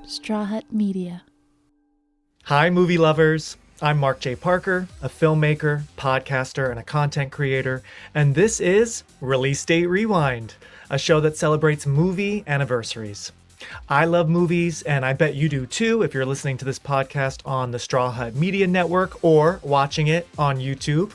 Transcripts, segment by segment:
Straw Hut Media. Hi, movie lovers. I'm Mark J. Parker, a filmmaker, podcaster, and a content creator, and this is Release Date Rewind, a show that celebrates movie anniversaries. I love movies, and I bet you do too if you're listening to this podcast on the Straw Hut Media Network or watching it on YouTube.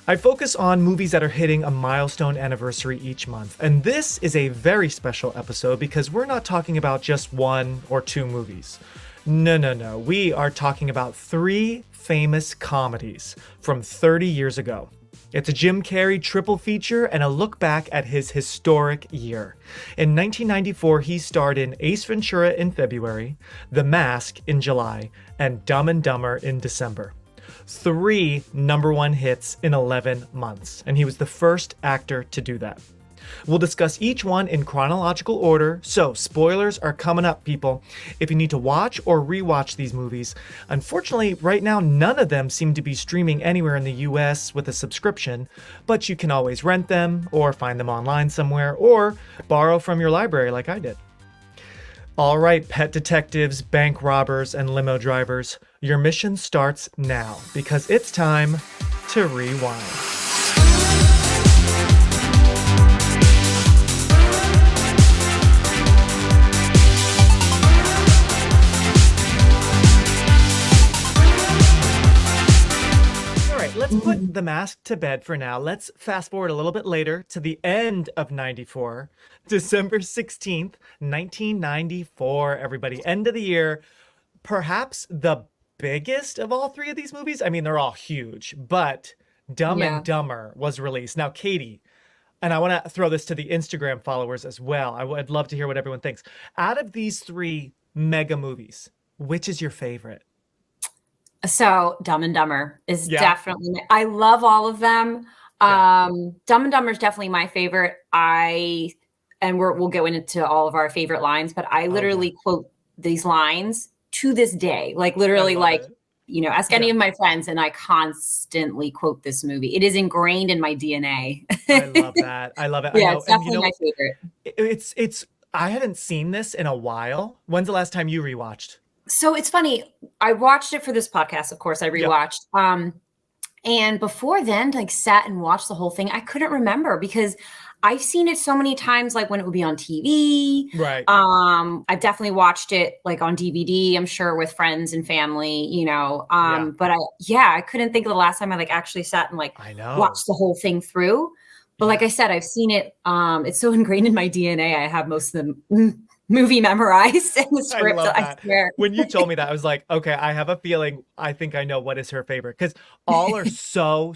I focus on movies that are hitting a milestone anniversary each month, and this is a very special episode because we're not talking about just one or two movies. No. We are talking about three famous comedies from 30 years ago. It's a Jim Carrey triple feature and a look back at his historic year. In 1994, he starred in Ace Ventura in February, The Mask in July, and Dumb and Dumber in December. 3 number one hits in 11 months, and he was the first actor to do that. We'll discuss each one in chronological order, so spoilers are coming up, people. If you need to watch or rewatch these movies, unfortunately, right now, none of them seem to be streaming anywhere in the US with a subscription, but you can always rent them or find them online somewhere or borrow from your library like I did. All right, pet detectives, bank robbers, and limo drivers, your mission starts now because it's time to rewind. Let's put The Mask to bed for now. Let's fast forward a little bit later to the end of 94, December 16th, 1994, everybody. End of the year. Perhaps the biggest of all three of these movies. I mean, they're all huge, but Dumb and Dumber was released. Now, Katie, and I want to throw this to the Instagram followers as well. I'd love to hear what everyone thinks. Out of these three mega movies, which is your favorite? So Dumb and Dumber is definitely, I love all of them. Dumb and Dumber is definitely my favorite. We'll go into all of our favorite lines, but I literally quote these lines to this day, like literally ask any of my friends and I constantly quote this movie. It is ingrained in my DNA. I love that. I love it. Yeah, it's definitely my favorite. I hadn't seen this in a while. When's the last time you rewatched? So it's funny. I watched it for this podcast. Of course, I rewatched. And before then, sat and watched the whole thing. I couldn't remember because I've seen it so many times, when it would be on TV. Right. I've definitely watched it on DVD, I'm sure, with friends and family, But I couldn't think of the last time I actually sat and watched the whole thing through. But like I said, I've seen it. It's so ingrained in my DNA. I have most of the movie memorized in the script. I swear. When you told me that, I was like, okay, I have a feeling. I think I know what is her favorite because all are so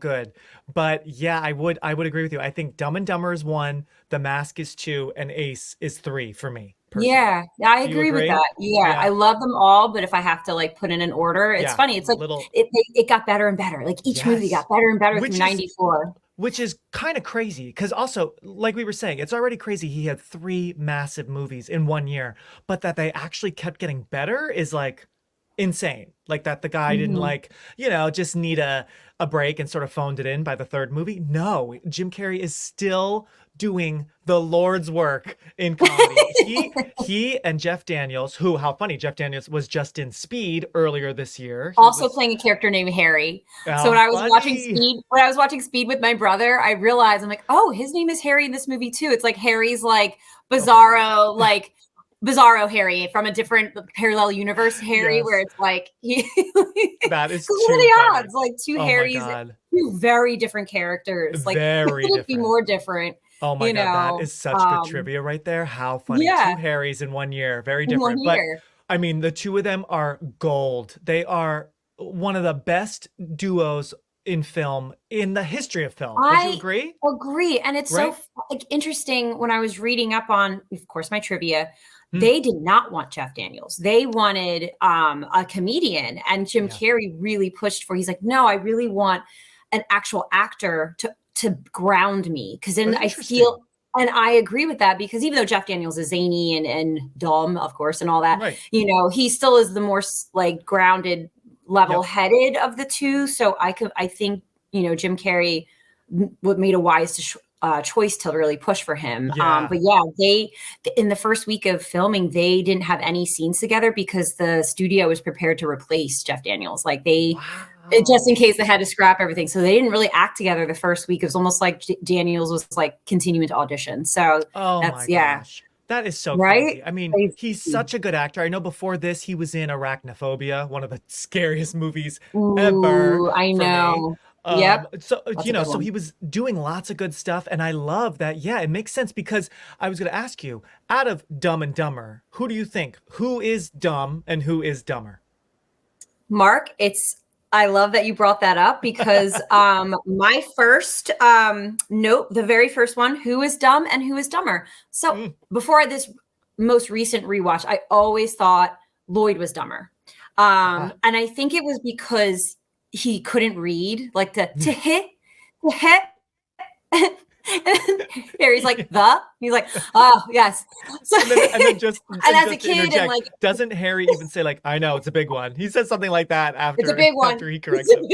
good. But yeah, I would agree with you. I think Dumb and Dumber is 1, The Mask is 2, and Ace is 3 for me. Personally. Yeah, I agree with that. Yeah, I love them all, but if I have to put in an order, it's funny. It's it got better and better. Each movie got better and better through 94. Which is kind of crazy because also, like we were saying, it's already crazy. He had 3 massive movies in 1 year, but that they actually kept getting better is insane. That the guy didn't just need a break and sort of phoned it in by the 3rd movie. No, Jim Carrey is still doing the Lord's work in comedy. he and Jeff Daniels, how funny, Jeff Daniels was just in Speed earlier this year. Also playing a character named Harry. So when I was watching Speed with my brother, I realized his name is Harry in this movie too. It's Harry's bizarro, Bizarro Harry from a different parallel universe Harry, where it's that is what are the odds? Two Harrys, 2 very different characters. Very could it be more different? Oh my God, that is such good trivia right there. How funny. 2 Harrys in 1 year. Very different. But I mean, the 2 of them are gold. They are one of the best duos in film in the history of film. Would you agree? Agree. And it's so interesting when I was reading up on, of course, my trivia. They did not want Jeff Daniels. They wanted a comedian. And Jim Carrey really pushed for, he's like, no, I really want an actual actor to ground me. Because then I feel, and I agree with that because even though Jeff Daniels is zany and dumb, of course, and all that, he still is the more grounded, level-headed of the 2. So I think, Jim Carrey made a wise choice to really push for him. Yeah. But yeah, they in the first week of filming, they didn't have any scenes together because the studio was prepared to replace Jeff Daniels. Like just in case they had to scrap everything. So they didn't really act together the first week. It was almost like Daniels was like continuing to audition. So gosh. That is so right? crazy. I mean, he's such a good actor. I know before this, he was in Arachnophobia, one of the scariest movies ever. I know. So, so he was doing lots of good stuff. And I love that. Yeah, it makes sense because I was going to ask you, out of Dumb and Dumber, who do you think? Who is dumb and who is dumber? Mark, I love that you brought that up because my first note, the very first one, who is dumb and who is dumber. So before this most recent rewatch, I always thought Lloyd was dumber. And I think it was because he couldn't read, like to hit. Harry's like, he's like, oh yes. So, and then just as a kid, and like, doesn't Harry even say like, I know it's a big one? He says something like that after it's a big one. After he corrects him.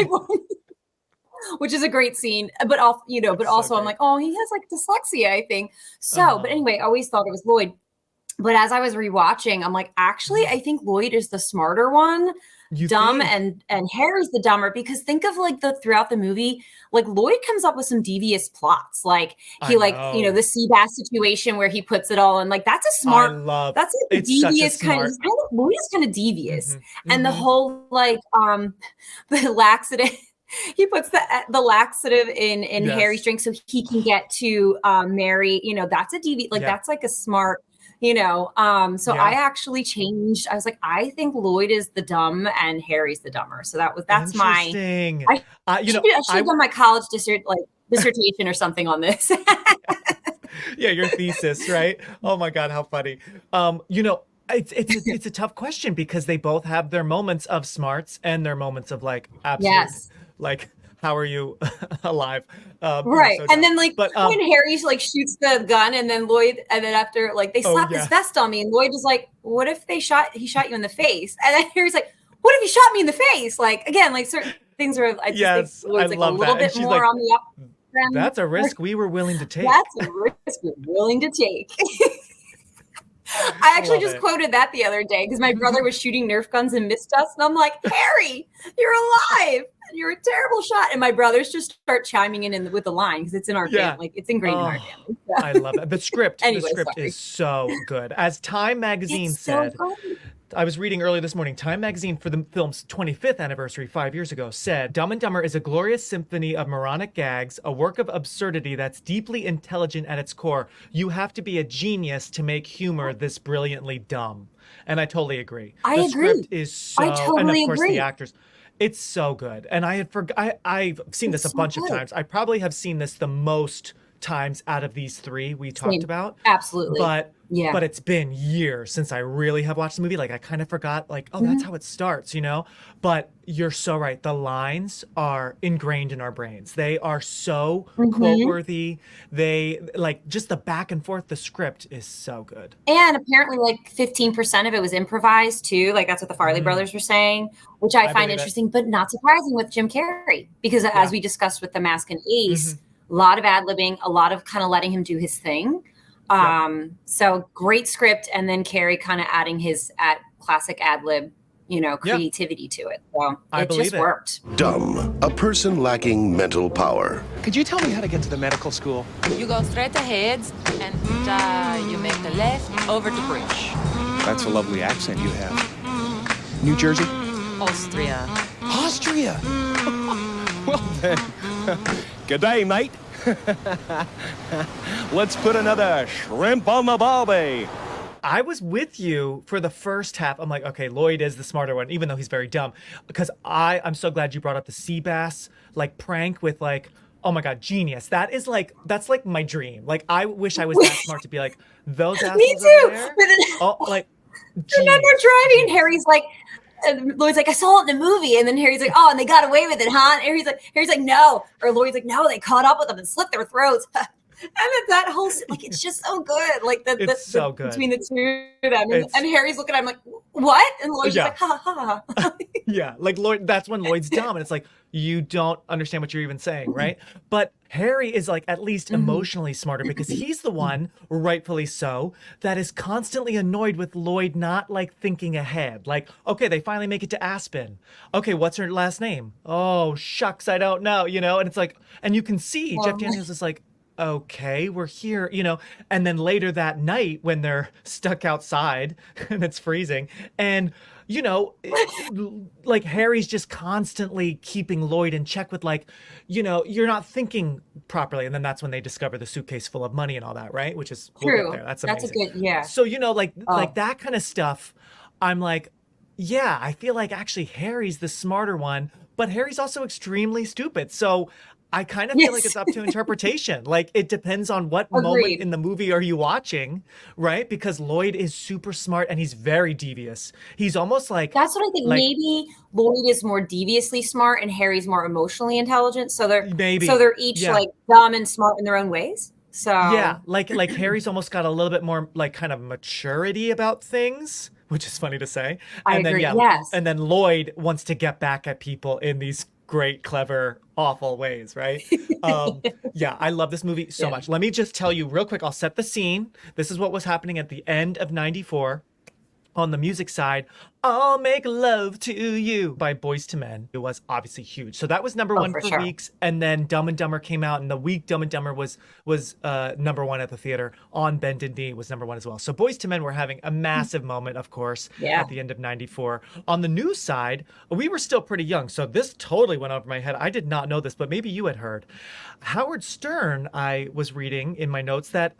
Which is a great scene, but also I'm like, oh, he has like dyslexia, I think. So, but anyway, I always thought it was Lloyd. But as I was rewatching, I'm like, actually, I think Lloyd is the smarter one. Dumb and Harry's the dumber, because think of like throughout the movie, like Lloyd comes up with some devious plots, like he the sea bass situation where he puts it all in, like that's a smart, that's like a devious Lloyd is kind of devious, and the whole like the laxative. He puts the laxative in Harry's drink so he can get to Mary. That's a devious, like that's like a smart. I actually changed. I was like, I think Lloyd is the dumb and Harry's the dumber. So that's my. I should have done my college dissertation or something on this. Yeah, your thesis, right? Oh my God, how funny. It's a tough question because they both have their moments of smarts and their moments of like absolute, like. How are you alive? Right. So and then like when Harry like shoots the gun and then Lloyd, and then after like they slap this vest on me and Lloyd is like, what if he shot you in the face? And then Harry's like, what if he shot me in the face? Like, again, like certain things are, I just think Lloyd's like a little bit more like, on the up. That's a risk we were willing to take. That's a risk we're willing to take. I actually just quoted that the other day because my brother was shooting Nerf guns and missed us. And I'm like, Harry, you're alive. You're a terrible shot. And my brothers just start chiming in with the line because it's in our family. Like it's ingrained in our family. So. I love it. The script is so good. As Time Magazine said, I was reading earlier this morning, Time Magazine for the film's 25th anniversary 5 years ago said, Dumb and Dumber is a glorious symphony of moronic gags, a work of absurdity that's deeply intelligent at its core. You have to be a genius to make humor this brilliantly dumb. And I totally agree. The script is so, and of course the actors. It's so good. And I've seen this a bunch of times. I probably have seen this the most times out of these three we talked about. Absolutely. But it's been years since I really have watched the movie. Like I kind of forgot, like, that's how it starts, But you're so right. The lines are ingrained in our brains. They are so quote-worthy. They like just the back and forth. The script is so good. And apparently like 15% of it was improvised too. Like that's what the Farrelly brothers were saying, which I find interesting, but not surprising with Jim Carrey. Because as we discussed with The Mask and Ace, a lot of ad-libbing, a lot of kind of letting him do his thing. So great script, and then Carrey kind of adding his classic ad-lib, creativity to it. So it just worked. Dumb, a person lacking mental power. Could you tell me how to get to the medical school? You go straight ahead, and you make the left over the bridge. That's a lovely accent you have. New Jersey? Austria. Austria? Well then, good day, mate. Let's put another shrimp on the barbie. I was with you for the first half. I'm like, okay, Lloyd is the smarter one, even though he's very dumb. Because I'm so glad you brought up the sea bass like prank with like, oh my God, genius. That's like my dream. Like I wish I was that smart to be like, those assholes Me too. over there? Oh, like, remember driving and Harry's like, and Lloyd's like, I saw it in the movie. And then Harry's like, oh, and they got away with it, huh? And Harry's like, no. Or Lloyd's like, no, they caught up with them and slit their throats. then that whole like it's just so good. Like It's so good. between the two of them, and Harry's looking at him like, what? And Lloyd's just like, ha ha ha. Yeah, like Lloyd, that's when Lloyd's dumb, and it's like, you don't understand what you're even saying, right? But Harry is like at least emotionally smarter because he's the one, rightfully so, that is constantly annoyed with Lloyd not like thinking ahead. Like, okay, they finally make it to Aspen. Okay, what's her last name? Oh, shucks, I don't know, you know? And it's like, and you can see Jeff Daniels is like, okay, we're here, you know. And then later that night when they're stuck outside and it's freezing and you know, like Harry's just constantly keeping Lloyd in check with like, you know, you're not thinking properly. And then that's when they discover the suitcase full of money and all that, right? Which is true. We'll get there. That's amazing. That's a good, yeah. So, you know, like that kind of stuff, I'm like, yeah, I feel like actually Harry's the smarter one, but Harry's also extremely stupid. So I kind of feel like it's up to interpretation. Like it depends on what moment in the movie are you watching, right? Because Lloyd is super smart and he's very devious. He's almost like that's what I think. Like, maybe Lloyd is more deviously smart and Harry's more emotionally intelligent. So they're each like dumb and smart in their own ways. So yeah, like Harry's almost got a little bit more like kind of maturity about things, which is funny to say. And I agree. Then, yes. And then Lloyd wants to get back at people in these great, clever, awful ways, right? Yeah, I love this movie so much. Let me just tell you real quick, I'll set the scene. This is what was happening at the end of 94. On the music side, I'll Make Love to You by Boyz II Men. It was obviously huge. So that was number one for weeks. And then Dumb and Dumber came out, and the week Dumb and Dumber was number one at the theater. On Bended Knee was number one as well. So Boyz II Men were having a massive moment, of course, at the end of 94. On the news side, we were still pretty young. So this totally went over my head. I did not know this, but maybe you had heard. Howard Stern, I was reading in my notes that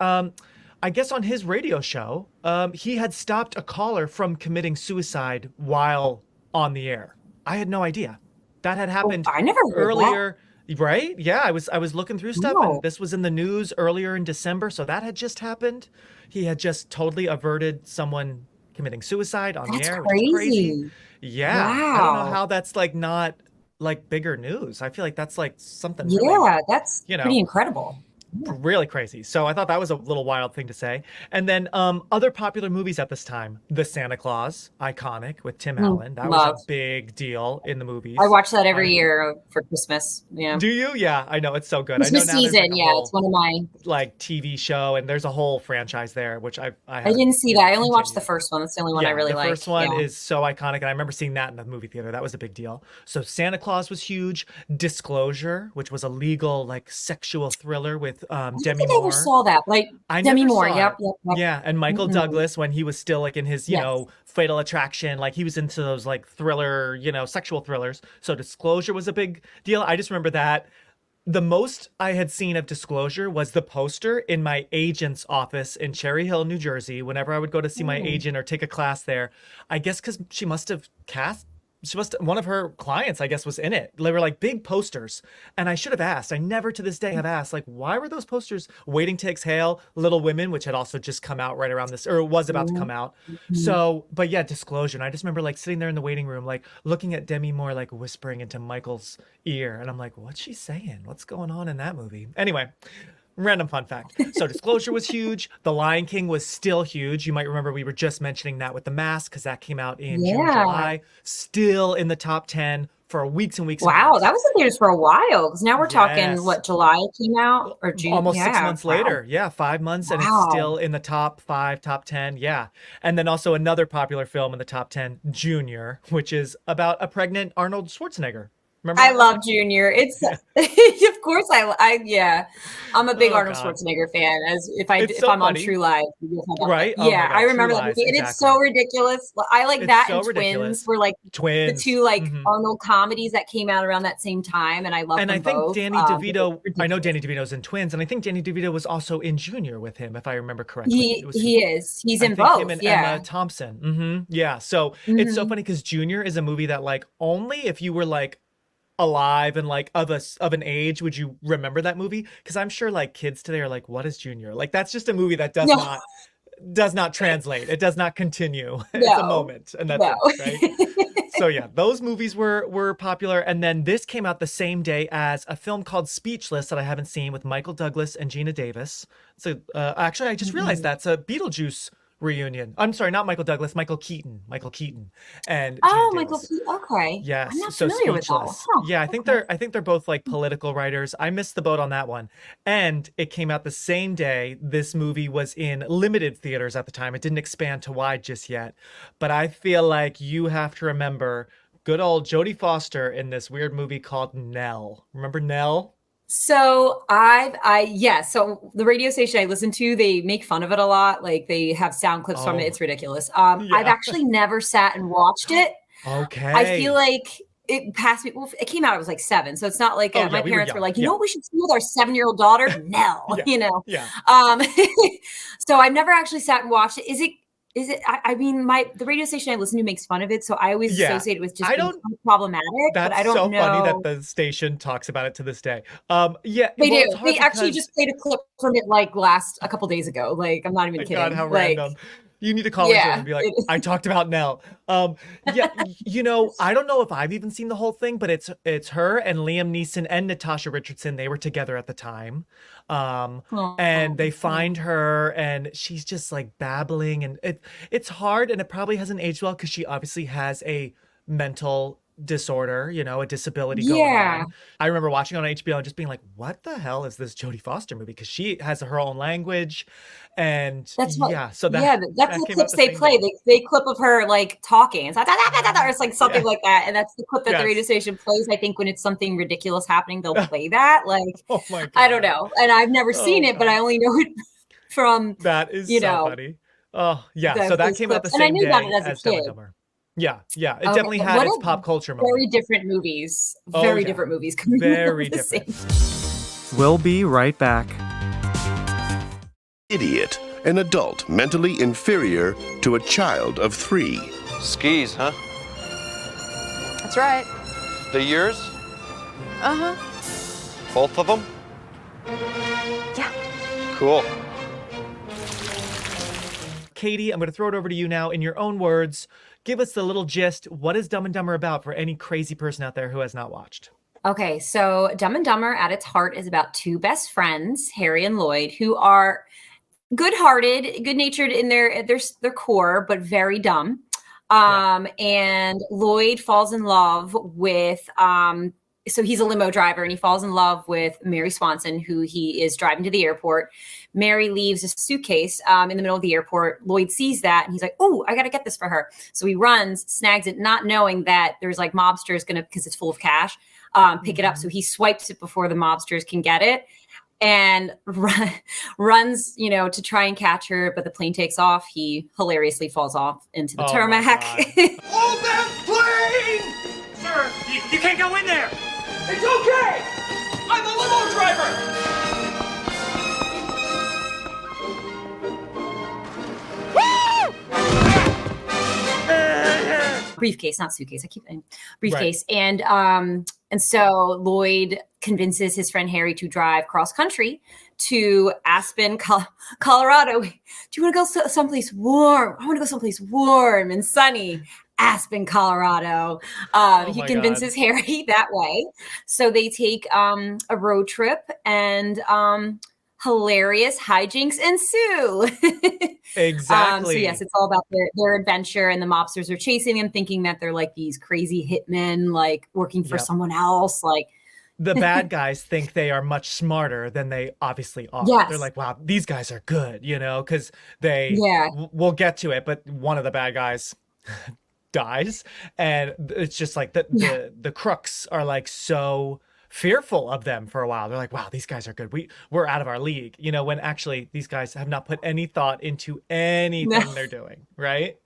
I guess on his radio show, he had stopped a caller from committing suicide while on the air. I had no idea. That had happened I never heard earlier, right? Yeah, I was looking through stuff and this was in the news earlier in December, so that had just happened. He had just totally averted someone committing suicide on the air, which is crazy. Yeah. Wow. I don't know how that's like not like bigger news. I feel like that's like something really, that's pretty incredible. Really crazy. So I thought that was a little wild thing to say. And then other popular movies at this time, The Santa Claus, iconic with Tim Allen. That was a big deal in the movies. I watch that every year for Christmas. Yeah. Do you? Yeah, I know. It's so good. Christmas I know now season. like it's one of my like TV show, and there's a whole franchise there, which I didn't see that. I only watched the first one. That's the only one I really liked. The first one is so iconic, and I remember seeing that in the movie theater. That was a big deal. So Santa Claus was huge. Disclosure, which was a legal like sexual thriller with Demi Moore. I never saw that. Like Demi Moore. Yep. Yeah, and Michael Douglas when he was still like in his, you know, Fatal Attraction, like he was into those like thriller, you know, sexual thrillers. So Disclosure was a big deal. I just remember that. The most I had seen of Disclosure was the poster in my agent's office in Cherry Hill, New Jersey. Whenever I would go to see my agent or take a class there, I guess because she must have one of her clients, I guess, was in it. They were like big posters. And I should have asked. I never to this day have asked, like, why were those posters Waiting to Exhale, Little Women, which had also just come out right around this, or was about to come out. So, but yeah, Disclosure. And I just remember like sitting there in the waiting room, like looking at Demi Moore, like whispering into Michael's ear. And I'm like, what's she saying? What's going on in that movie? Anyway. Random fun fact. So Disclosure was huge. The Lion King was still huge. You might remember we were just mentioning that with The Mask because that came out in June, July. Still in the top 10 for weeks and weeks. Wow, that was in theaters for a while. Because now we're talking, what, July came out? Or June? Almost 6 months later. Yeah, 5 months. And it's still in the top 5, top 10. Yeah. And then also another popular film in the top 10, Junior, which is about a pregnant Arnold Schwarzenegger. Remember I love Junior. It's of course I'm a big Arnold Schwarzenegger fan. As if I'm on True Lies, right? Yeah, I remember that movie, and it's so ridiculous. I like that and Twins were like the two like Arnold comedies that came out around that same time, and I love them both. And I think Danny DeVito. I know Danny DeVito's in Twins, and I think Danny DeVito was also in Junior with him, if I remember correctly. He is. He's in both. Him and Emma Thompson. Yeah. So it's so funny because Junior is a movie that like only if you were like alive and like of an age would you remember that movie, because I'm sure like kids today are like, what is Junior? Like that's just a movie that does not translate. It does not continue. It's a moment and that's it, right? So yeah, those movies were popular. And then this came out the same day as a film called Speechless that I haven't seen with Michael Douglas and Gina Davis. So actually, I just realized that's a Beetlejuice reunion. I'm sorry, not Michael Douglas, Michael Keaton. And Gina Michael Davis. Keaton. Okay. Yes, I'm not so familiar with that one. Speechless. Huh. Yeah, I think they're both like political writers. I missed the boat on that one. And it came out the same day. This movie was in limited theaters at the time. It didn't expand to wide just yet. But I feel like you have to remember good old Jodie Foster in this weird movie called Nell. Remember Nell? So so the radio station I listen to, they make fun of it a lot. Like they have sound clips from it. It's ridiculous. I've actually never sat and watched it. Okay. I feel like it passed me. Well, it came out, I was like 7. So it's not like my parents were like, you know what we should see with our 7-year-old daughter? Nell, Yeah. So I've never actually sat and watched it. I mean, the radio station I listen to makes fun of it, so I always associate it with just being problematic. That's but I don't so know. funny that the station talks about it to this day. They do. They actually just played a clip from it like a couple days ago. Like, I'm not even kidding. God, how like, random. You need to call into and be like, I talked about Nell. I don't know if I've even seen the whole thing, but it's her and Liam Neeson and Natasha Richardson. They were together at the time. And they find her and she's just like babbling, and it's hard, and it probably hasn't aged well because she obviously has a mental disorder, a disability going on. I remember watching on HBO and just being like, what the hell is this Jodie Foster movie? Because she has her own language, and that's the clips they play. They clip of her like talking. It's like, or it's like something like that, and that's the clip that the radio station plays. I think when it's something ridiculous happening, they'll play that. Like, oh my God. I don't know, and I've never seen it, but I only know it from that is so funny. Oh yeah, so that came out the same day as Dumb and Dumber. Yeah. It definitely had its pop culture moment. Very different movies. Very different movies. Very different. We'll be right back. Idiot, an adult mentally inferior to a child of 3. Skis, huh? That's right. The yours? Uh-huh. Both of them? Yeah. Cool. Katie, I'm going to throw it over to you now in your own words. Give us the little gist. What is Dumb and Dumber about for any crazy person out there who has not watched? Okay, so Dumb and Dumber at its heart is about 2 best friends, Harry and Lloyd, who are good-hearted, good-natured in their core, but very dumb. And Lloyd falls in love with so he's a limo driver, and he falls in love with Mary Swanson, who he is driving to the airport. Mary leaves a suitcase in the middle of the airport. Lloyd sees that, and he's like, oh, I got to get this for her. So he runs, snags it, not knowing that there's like mobsters because it's full of cash, pick it up. So he swipes it before the mobsters can get it, and runs, to try and catch her. But the plane takes off. He hilariously falls off into the tarmac. Hold that plane! Sir, you can't go in there. It's okay. I'm a limo driver. Briefcase, not suitcase. I keep saying briefcase. Right. And so Lloyd convinces his friend Harry to drive cross country to Aspen, Colorado. Do you want to go someplace warm? I want to go someplace warm and sunny. Aspen, Colorado. He convinces Harry that way. So they take a road trip, and hilarious hijinks ensue. Exactly. So yes, it's all about their adventure, and the mobsters are chasing them, thinking that they're like these crazy hitmen, like working for someone else. Like the bad guys think they are much smarter than they obviously are. Yes. They're like, wow, these guys are good, because they we'll get to it, but one of the bad guys dies, and it's just like the crooks are like so fearful of them for a while. They're like, wow, these guys are good. We're out of our league, when actually these guys have not put any thought into anything they're doing, right?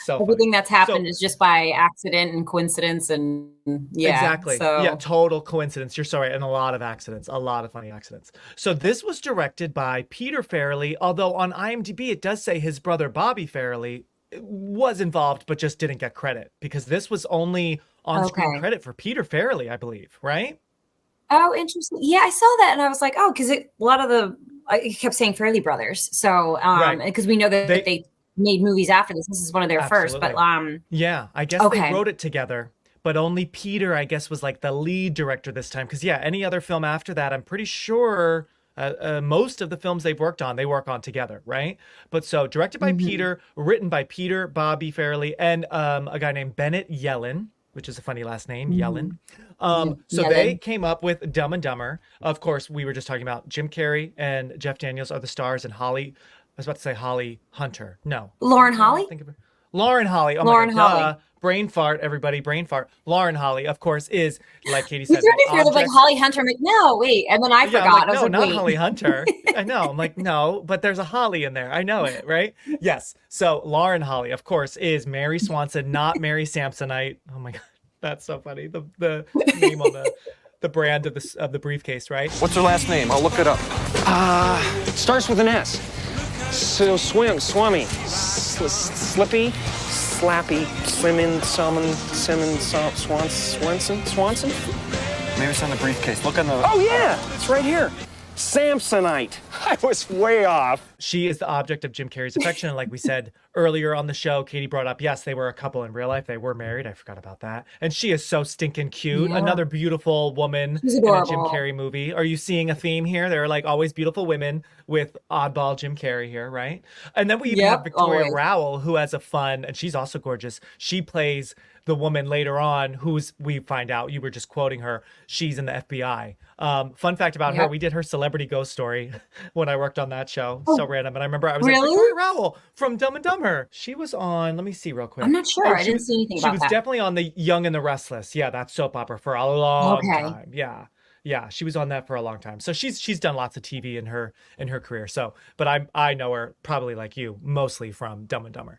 So everything that's happened is just by accident and coincidence, and exactly. So total coincidence. You're sorry, and a lot of accidents, a lot of funny accidents. So this was directed by Peter Farrelly, although on IMDb it does say his brother Bobby Farrelly was involved, but just didn't get credit because this was only on-screen credit for Peter Farrelly, I believe, right? Oh, interesting. Yeah, I saw that, and I was like, oh, because a lot of I kept saying Farrelly brothers, so because we know that made movies after this. This is one of their first, but yeah, I guess they wrote it together, but only Peter, I guess, was like the lead director this time. Because any other film after that, I'm pretty sure most of the films they've worked on, they work on together, right? But so directed by Peter, written by Peter, Bobby Farrelly, and a guy named Bennett Yellen, which is a funny last name, Yellen. So they came up with Dumb and Dumber. Of course, we were just talking about Jim Carrey and Jeff Daniels are the stars, and Holly, I was about to say Holly Hunter. No. Lauren Holly? Lauren Holly. Oh Lauren my God. Holly. Brain fart, everybody, brain fart. Lauren Holly, of course, is, like Katie said, you threw me like Holly Hunter. I'm like, no, wait. And then I forgot. Like, no, not wait. Holly Hunter. I know. I'm like, no, but there's a Holly in there. I know it, right? Yes. So Lauren Holly, of course, is Mary Swanson, not Mary Samsonite. Oh my God. That's so funny. The name on the brand of the briefcase, right? What's her last name? I'll look it up. Starts with an S. So swummy, slippy, slappy, Swanson? Maybe it's on the briefcase. Look on the... Oh, yeah! It's right here. Samsonite. I was way off. She is the object of Jim Carrey's affection. And like we said earlier on the show, Katie brought up, yes, they were a couple in real life. They were married. I forgot about that. And she is so stinking cute. Yeah. Another beautiful woman in a Jim Carrey movie. Are you seeing a theme here? There are like always beautiful women with oddball Jim Carrey here, right? And then we even have Victoria Rowell, who has a fun, and she's also gorgeous. She plays the woman later on we find out, you were just quoting her, she's in the FBI. Fun fact about her, we did her celebrity ghost story when I worked on that show. So random. And I remember I was like, Victoria Rowell from Dumb and Dumber. She was on, let me see real quick. I'm not sure. I didn't see anything about that. She was definitely on the Young and the Restless. Yeah, that soap opera for a long time. Yeah, she was on that for a long time. So she's done lots of TV in her career. So, but I know her probably like you, mostly from Dumb and Dumber.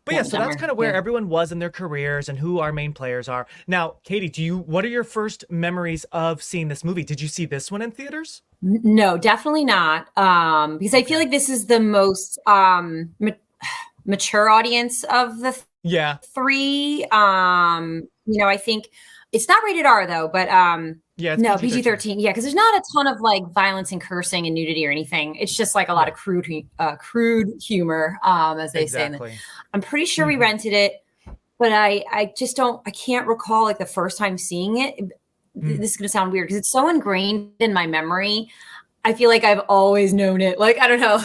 But so that's kind of where everyone was in their careers and who our main players are. Now, Katie, what are your first memories of seeing this movie? Did you see this one in theaters? No, definitely not. Because I feel like this is the most mature audience of the three. I think it's not rated R though, but it's PG-13. Yeah, because there's not a ton of like violence and cursing and nudity or anything. It's just like a lot of crude humor, as they say. I'm pretty sure we rented it, but I can't recall like the first time seeing it. This is gonna sound weird because it's so ingrained in my memory. I feel like I've always known it. Like, I don't know,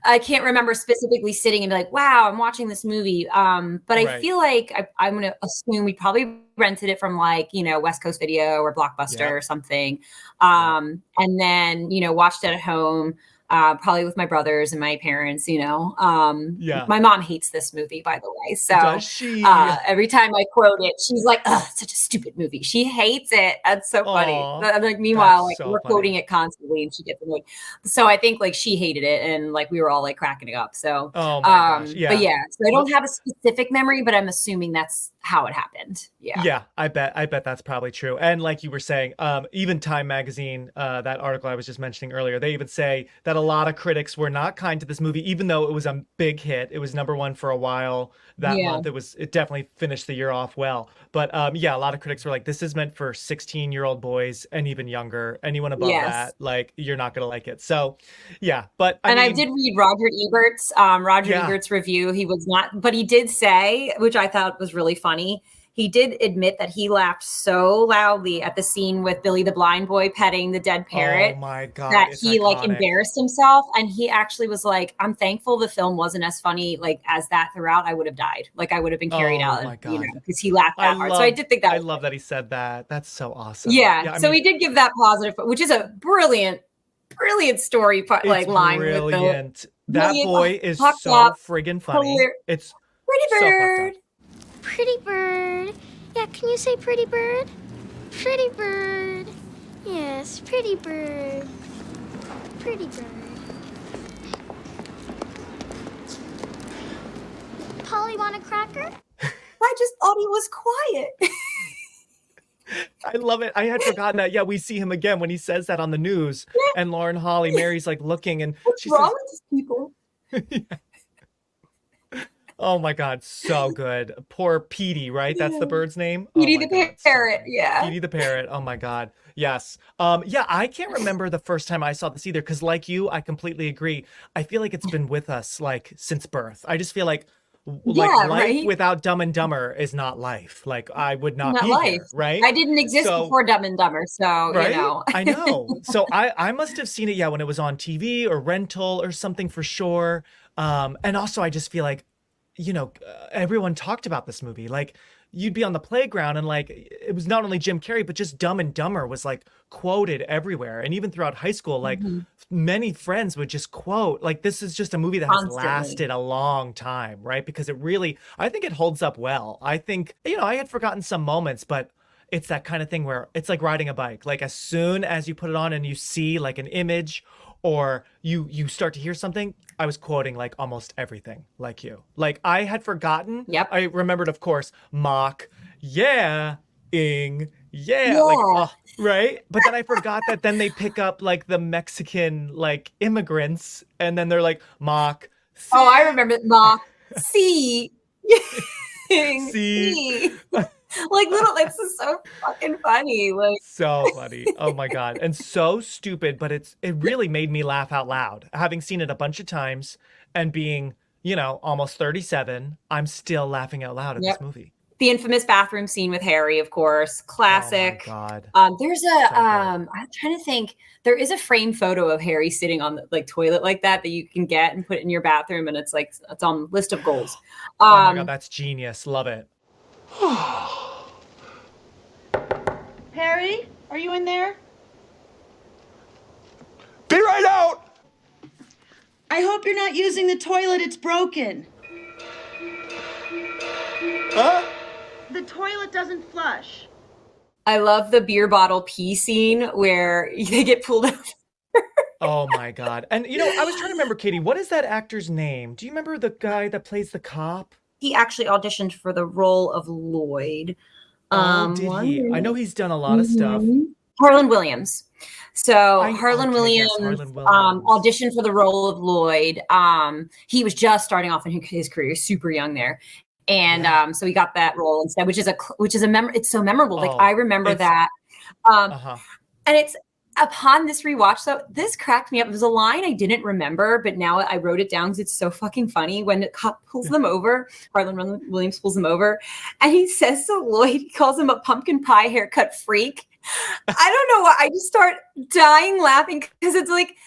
I can't remember specifically sitting and be like, wow, I'm watching this movie. But I feel like I'm going to assume we probably rented it from like, West Coast Video or Blockbuster or something. And then, watched it at home. Probably with my brothers and my parents, My mom hates this movie, by the way. So does she? Every time I quote it, she's like, "Ugh, it's such a stupid movie." She hates it. That's so funny. I'm like, meanwhile, like we're quoting it constantly, and she gets annoyed. So I think like she hated it, and like we were all like cracking it up. So, oh my gosh. Yeah. But so I don't have a specific memory, but I'm assuming that's how it happened. Yeah, I bet that's probably true. And like you were saying, even Time Magazine, that article I was just mentioning earlier, they even say that a lot of critics were not kind to this movie, even though it was a big hit. It was #1 for a while that month. It definitely finished the year off well. But a lot of critics were like, this is meant for 16-year-old boys and even younger. Anyone above that, like, you're not going to like it. So, but I did read Roger Ebert's review. He was not, but he did say, which I thought was really funny, he did admit that he laughed so loudly at the scene with Billy the Blind Boy petting the dead parrot. Oh my God, that he iconic. Like embarrassed himself. And he actually was like, I'm thankful the film wasn't as funny like as that throughout. I would have died. Like I would have been carried out, because he laughed that hard. So I did think that. I love that he said that. That's so awesome. Yeah. So he did give that positive, which is a brilliant story line. Brilliant. That boy is so friggin' funny. It's Pretty Bird. So Pretty bird. Yeah, can you say pretty bird? Pretty bird. Yes, pretty bird. Pretty bird. Polly, want a cracker? I just thought he was quiet. I love it. I had forgotten that. Yeah, we see him again when he says that on the news. And Lauren Holly, Mary's like looking and what's wrong with these people? Oh my God, so good. Poor Petey, right? That's the bird's name? Petey Oh my the God, so parrot, funny. yeah. Petey the parrot. Oh my God. Yes. Yeah, I can't remember the first time I saw this either, because like you, I completely agree. I feel like it's been with us like since birth. I just feel like Yeah, life right? without Dumb and Dumber is not life. Like I would not Not be life. here, right? I didn't exist So before Dumb and Dumber, so you right? know. I know. So I must have seen it, yeah, when it was on TV or rental or something for sure. And also I just feel like, everyone talked about this movie. Like you'd be on the playground and like it was not only Jim Carrey, but just Dumb and Dumber was like quoted everywhere. And even throughout high school, like many friends would just quote, like, this is just a movie that has Constantly. lasted a long time, right? Because it really, I think it holds up well. I think, I had forgotten some moments, but it's that kind of thing where it's like riding a bike. Like as soon as you put it on and you see like an image or you start to hear something, I was quoting like almost everything like you. Like I had forgotten. Yep. I remembered, of course, mock, yeah, ing, yeah. Yeah. Like, right? But then I forgot that then they pick up like the Mexican like immigrants and then they're like mock. Oh, I remember Ma. See. See. Like little, it's just so fucking funny. Like So funny. Oh my God. And so stupid, but it really made me laugh out loud. Having seen it a bunch of times and being, almost 37, I'm still laughing out loud at this movie. the infamous bathroom scene with Harry, of course, classic. Oh my God. There's a I'm trying to think. There is a framed photo of Harry sitting on the toilet like that you can get and put in your bathroom, and it's on list of goals. Oh my God, that's genius. Love it. Harry, are you in there? Be right out! I hope you're not using the toilet. It's broken. Huh? The toilet doesn't flush. I love the beer bottle pee scene where they get pulled over. Oh my God. And I was trying to remember, Katie, what is that actor's name? Do you remember the guy that plays the cop? He actually auditioned for the role of Lloyd. Did he? I know he's done a lot of stuff. Harlan Williams. So Harlan Williams, Harlan Williams. Auditioned for the role of Lloyd. He was just starting off in his career, super young there. And so he got that role instead, which is it's so memorable. Like I remember that. And it's upon this rewatch, so this cracked me up. It was a line I didn't remember, but now I wrote it down because it's so fucking funny. When the cop pulls them over, Harlan Williams pulls them over, and he says to Lloyd, he calls him a pumpkin pie haircut freak. I don't know why. I just start dying laughing because it's like,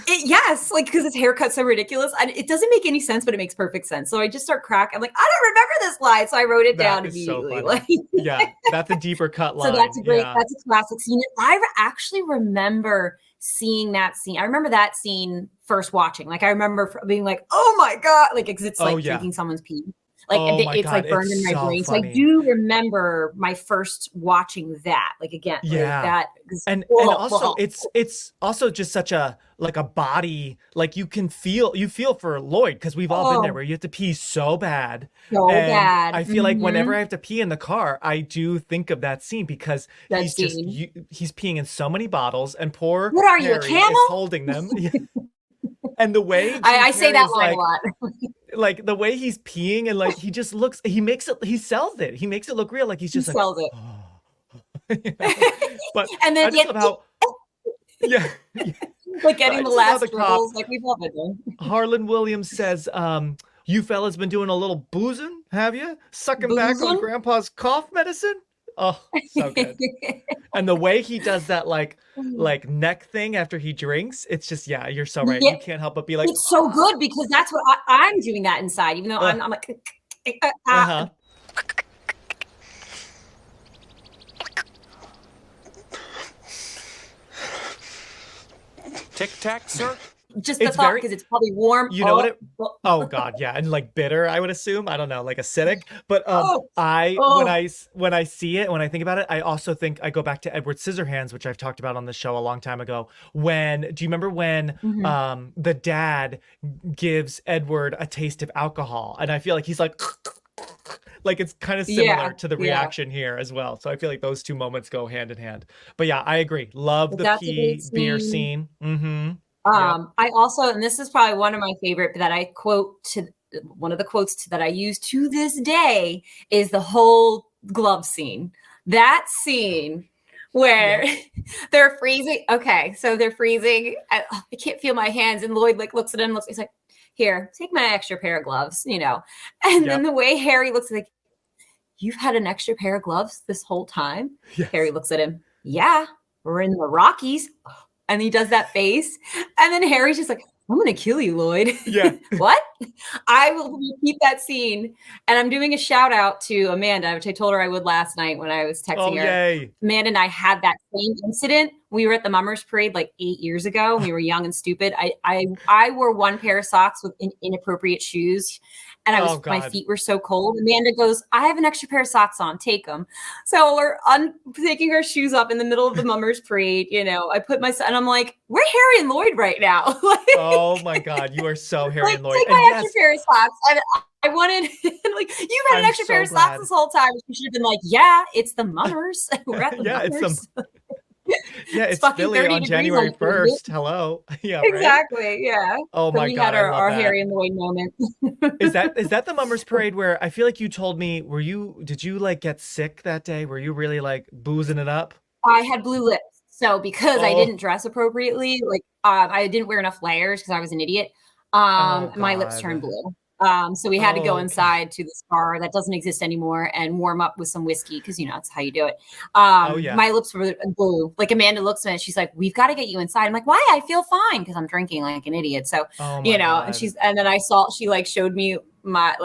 because his haircut's so ridiculous. And it doesn't make any sense, but it makes perfect sense. So I just start cracking. I'm like, I don't remember this line. So I wrote it down immediately. So yeah, that's a deeper cut line. So that's a that's a classic scene. I actually remember seeing that scene. I remember that scene first watching. Like I remember being like, oh my God. Like, because it's like drinking someone's pee. Like it's God, like burned in my brain. funny. So I do remember my first watching that. Like again, yeah. And also it's also just such a body, like you feel for Lloyd, because we've all been there where you have to pee so bad. I feel like whenever I have to pee in the car, I do think of that scene because he's peeing in so many bottles and poor what are you, Harry a camel? is holding them. And the way I say that line a lot. Like the way he's peeing and like he just looks, he sells it. He makes it look real. Like he's just he sells it. But and then I just love how, like getting the last dribbles, like we've all been doing. Harlan Williams says, you fellas been doing a little boozing, have you? Sucking back on Grandpa's cough medicine? Oh, so good. And the way he does that like neck thing after he drinks, it's just, you're so right. You can't help but be like, it's so good because that's what I'm doing that inside, even though I'm like, Tic Tac, sir? Just the thought, because it's probably warm. You know oh God, yeah, and like bitter, I would assume. I don't know, like acidic. But when I see it, when I think about it, I also think I go back to Edward Scissorhands, which I've talked about on the show a long time ago. Do you remember when the dad gives Edward a taste of alcohol, and I feel like he's like it's kind of similar to the reaction here as well. So I feel like those two moments go hand in hand. But yeah, I agree. Love the pee beer scene. I also, and this is probably one of my favorite that I quote to one of the quotes that I use to this day is the whole glove scene. That scene where they're freezing. Okay, so they're freezing. I can't feel my hands. And Lloyd like looks at him, he's like, here, take my extra pair of gloves, you know. And then the way Harry looks like, you've had an extra pair of gloves this whole time? Yes. Harry looks at him, yeah, we're in the Rockies. And he does that face. And then Harry's just like, I'm going to kill you, Lloyd. Yeah. What? I will repeat that scene. And I'm doing a shout out to Amanda, which I told her I would last night when I was texting her. Yay. Amanda and I had that same incident. We were at the Mummers Parade like 8 years ago. We were young and stupid. I wore one pair of socks with inappropriate shoes. And my feet were so cold. Amanda goes, I have an extra pair of socks on. Take them. So we're taking our shoes up in the middle of the Mummers Parade. You know, I put my, and I'm like, we're Harry and Lloyd right now. Like, oh my God, you are so Harry and Lloyd. Take my extra pair of socks. And I wanted, like, you've had an extra pair of socks this whole time. You should have been like, yeah, it's the Mummers. We're at the Mummers. It's Philly on January 1st. Hello. Yeah. Exactly. Right? Yeah. Oh my God. We had our Harry and Lloyd moment. Is that the Mummers Parade where I feel like you told me, did you like get sick that day? Were you really like boozing it up? I had blue lips. So because I didn't dress appropriately, like I didn't wear enough layers because I was an idiot. My lips turned blue. So we had to go inside to this bar that doesn't exist anymore and warm up with some whiskey because, you know, that's how you do it. My lips were blue. Like Amanda looks at me and she's like, we've got to get you inside. I'm like, why? I feel fine because I'm drinking like an idiot. So, you know, God. And then she like showed me my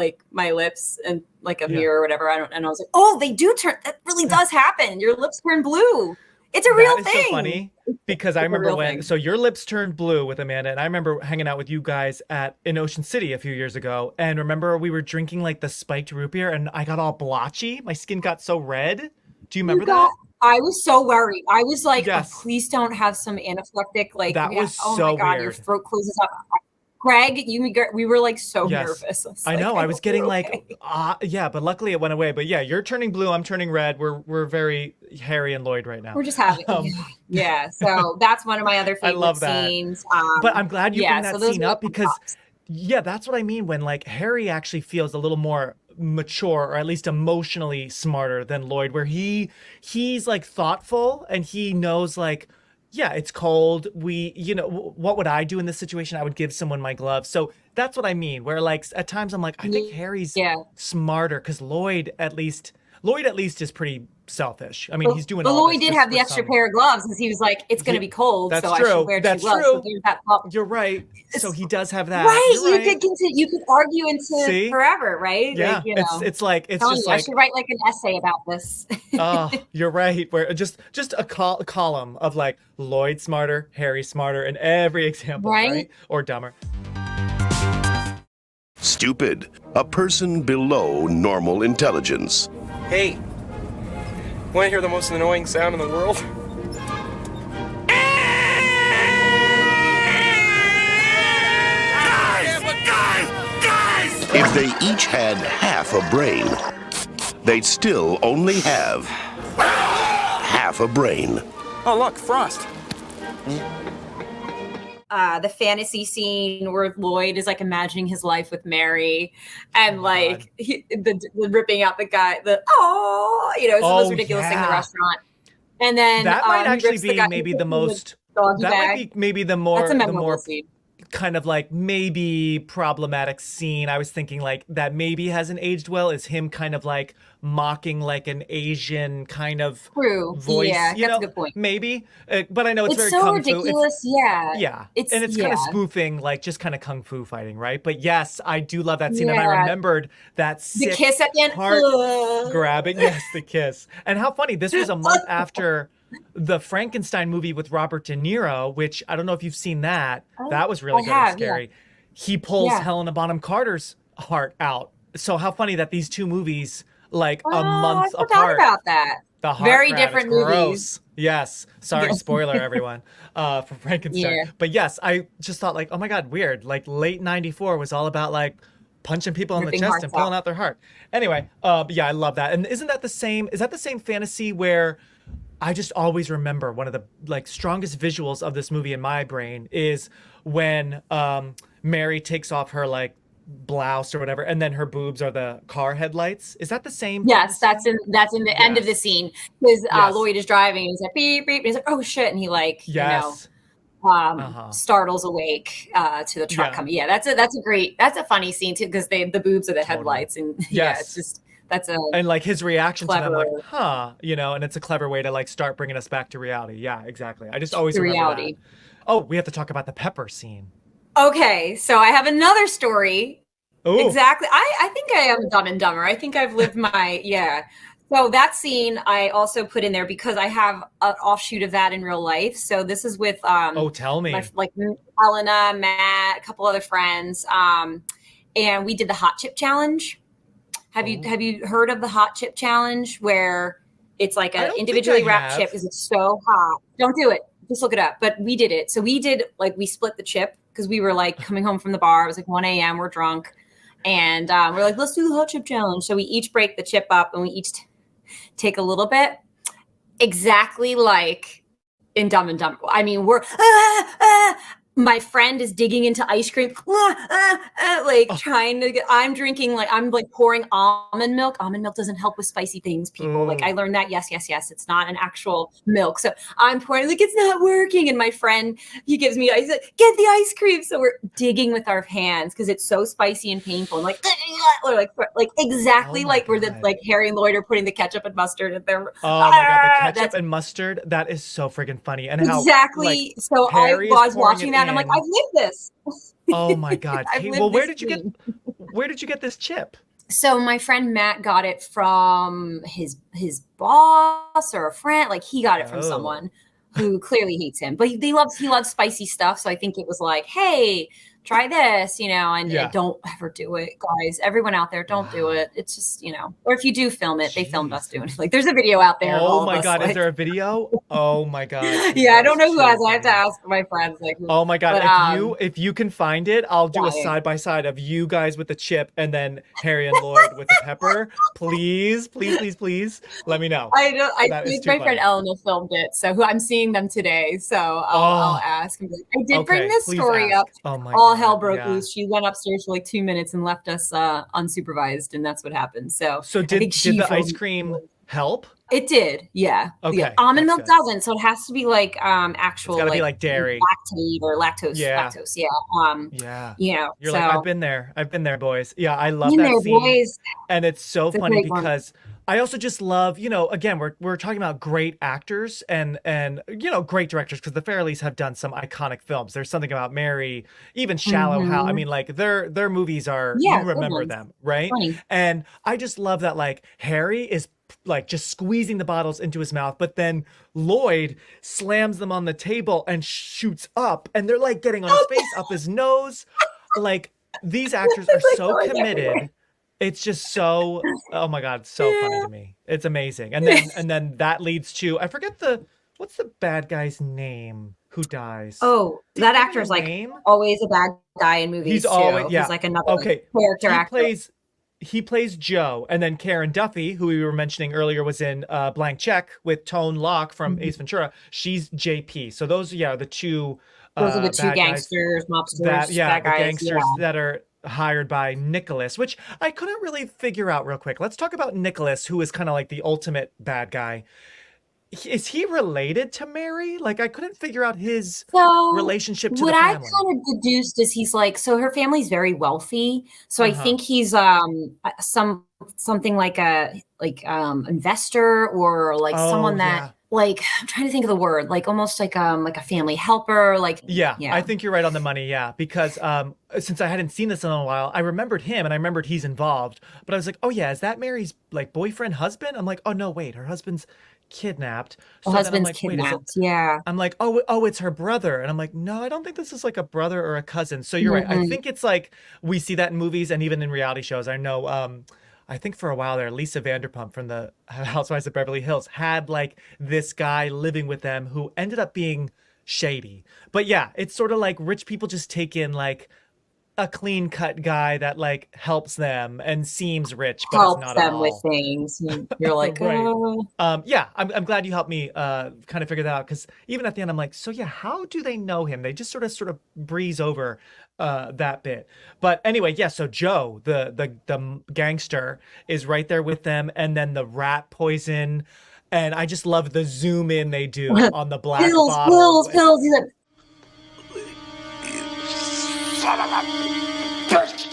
lips and like a mirror or whatever. And I was like, oh, they do turn. That really does happen. Your lips turn blue. It's a real thing. That is so funny because I remember so your lips turned blue with Amanda, and I remember hanging out with you guys in Ocean City a few years ago. And remember we were drinking like the spiked root beer, and I got all blotchy. My skin got so red. Do you remember that? I was so worried. I was like, please don't have some anaphylactic. Like that was oh so my God, weird. your throat closes up. Greg, we were like so nervous. I know. I was getting like, but luckily it went away. But yeah, you're turning blue. I'm turning red. We're very Harry and Lloyd right now. We're just having, So that's one of my other favorite scenes. But I'm glad you bring that scene up because, that's what I mean when like Harry actually feels a little more mature or at least emotionally smarter than Lloyd, where he's like thoughtful and he knows like, yeah, it's cold. What would I do in this situation? I would give someone my gloves. So that's what I mean. Where like at times I'm like, I think Harry's smarter because Lloyd at least is pretty selfish. I mean, he's doing. But Lloyd did have the extra pair of gloves because he was like, it's going to be cold, so I should wear two gloves. So you're right. So he does have that. Right. You could argue into forever, right? Yeah. Like, it's just I should write like an essay about this. Oh, you're right. Where just a column of like Lloyd smarter, Harry smarter, in every example, right? Or dumber. Stupid. A person below normal intelligence. Hey, want to hear the most annoying sound in the world? Guys! If they each had half a brain, they'd still only have half a brain. Oh, look, Frost. The fantasy scene where Lloyd is like imagining his life with Mary and the ripping out the guy, it's the most ridiculous thing in the restaurant. And then that might actually be maybe the most, might be maybe the more scene. Kind of like maybe problematic scene. I was thinking like that maybe hasn't aged well is him kind of like mocking like an Asian kind of voice. Yeah, that's a good point. Maybe, but I know it's very so kung ridiculous. fu. It's kind of spoofing like just kind of kung fu fighting, right? But yes, I do love that scene, and I remembered that the kiss at the end, heart grabbing. Yes, the kiss, and how funny this was a month after the Frankenstein movie with Robert De Niro, which I don't know if you've seen that. That was really good and scary. He pulls Helena Bonham Carter's heart out. So how funny that these two movies, like a month apart. I forgot about that. The heart very different movies. Yes. Sorry, spoiler everyone for Frankenstein. Yeah. But yes, I just thought like, oh my God, weird. Like late '94 was all about like punching people in the chest and pulling out their heart. Anyway, I love that. And isn't that the same? Is that the same fantasy where I just always remember one of the like strongest visuals of this movie in my brain is when Mary takes off her like blouse or whatever, and then her boobs are the car headlights. Is that the same? Yes, that's in the end of the scene because Lloyd is driving and he's like beep beep and he's like, oh shit, and he like startles awake to the truck coming. Yeah, that's a funny scene too because the boobs are the headlights and it's just and like his reaction clever. to them, like, huh, and it's a clever way to like start bringing us back to reality. Yeah, exactly. I just always remember reality. That. Oh, we have to talk about the pepper scene. Okay, so I have another story. Ooh. Exactly. I think I am Dumb and Dumber. I think I've lived my So that scene I also put in there because I have an offshoot of that in real life. So this is with tell me. Like Helena, Matt, a couple other friends, and we did the hot chip challenge. Have you heard of the hot chip challenge where it's like an individually wrapped chip because it's so hot? Don't do it. Just look it up. But we did it. So we split the chip because we were like coming home from the bar. It was like 1 a.m. We're drunk. And we're like, let's do the hot chip challenge. So we each break the chip up and we each take a little bit. Exactly like in Dumb and Dumber. I mean, we're my friend is digging into ice cream, trying to get. I'm drinking I'm pouring almond milk. Almond milk doesn't help with spicy things, people. Like I learned that. Yes. It's not an actual milk. So I'm pouring it's not working. And my friend, he gives me ice. Like, get the ice cream. So we're digging with our hands because it's so spicy and painful. And exactly where the Harry and Lloyd are putting the ketchup and mustard in their. Oh my god, the ketchup and mustard. That is so friggin' funny. And how exactly. So I was watching that. And I'm like, I've lived this. Oh my god! Well, where did you get this chip? So my friend Matt got it from his boss or a friend. Like he got it from someone who clearly hates him, but he loves spicy stuff. So I think it was like, hey, try this, and don't ever do it, guys. Everyone out there, don't do it. It's just, or if you do film it, they filmed us doing it. Like there's a video out there. Oh my god, is there a video? Oh my god. Yeah, I don't know who has. I have to ask my friends. Like, oh my god, but, if you can find it, I'll do a side by side of you guys with the chip and then Harry and Lloyd with the pepper. Please, let me know. I think my friend Elena filmed it, so I'm seeing them today. So I'll ask. I did bring this story up. Oh my all hell broke loose. She went upstairs for like 2 minutes and left us unsupervised, and that's what happened. So did the ice cream help? It did, yeah. Okay, yeah. Almond milk doesn't, so it has to be like actual. It's gotta be like dairy, lactate or lactose. Yeah. Lactose, yeah. You're like, I've been there, boys. Yeah, I love that scene. Boys. And it's so funny because I also just love, again, we're talking about great actors and great directors because the Farrellys have done some iconic films. There's something about Mary, even Shallow Hal. I mean, like their movies are, you remember them, right? Funny. And I just love that like Harry is like just squeezing the bottles into his mouth, but then Lloyd slams them on the table and shoots up, and they're like getting on his face, up his nose. Like these actors are so committed. Everywhere. It's just so, oh my god, so funny to me. It's amazing. And then that leads to, I forget what's the bad guy's name who dies? Oh, that actor is like always a bad guy in movies. He's always He's like another character actor. He plays Joe, and then Karen Duffy, who we were mentioning earlier, was in Blank Check with Tone Loc from Ace Ventura. She's JP. So those, are the two. Those are the two gangsters, mobsters, bad guys. The gangsters that are hired by Nicholas, which I couldn't really figure out real quick. Let's talk about Nicholas, who is kind of like the ultimate bad guy. Is he related to Mary? Like I couldn't figure out his relationship to the family. What I kind of deduced is he's like, so her family's very wealthy. So I think he's something like a investor or like someone that like, I'm trying to think of the word, like almost like a family helper. Like I think you're right on the money. Yeah, because since I hadn't seen this in a while, I remembered him and I remembered he's involved. But I was like, oh yeah, is that Mary's like boyfriend, husband? I'm like, oh no, wait, her husband's kidnapped. So her husband's kidnapped. Yeah. I'm like, oh, it's her brother. And I'm like, no, I don't think this is like a brother or a cousin. So you're right. I think it's like we see that in movies and even in reality shows. I know I think for a while there, Lisa Vanderpump from the Housewives of Beverly Hills had like this guy living with them who ended up being shady. But yeah, it's sort of like rich people just take in like a clean cut guy that like helps them and seems rich, but helps it's not them at all. With things. You're like, right. Yeah, I'm glad you helped me kind of figure that out because even at the end, I'm like, so yeah, how do they know him? They just sort of breeze over that bit. But anyway, yeah, so Joe, the gangster, is right there with them, and then the rat poison, and I just love the zoom in they do on the black bottle. Pills. He's like, Son of a bitch!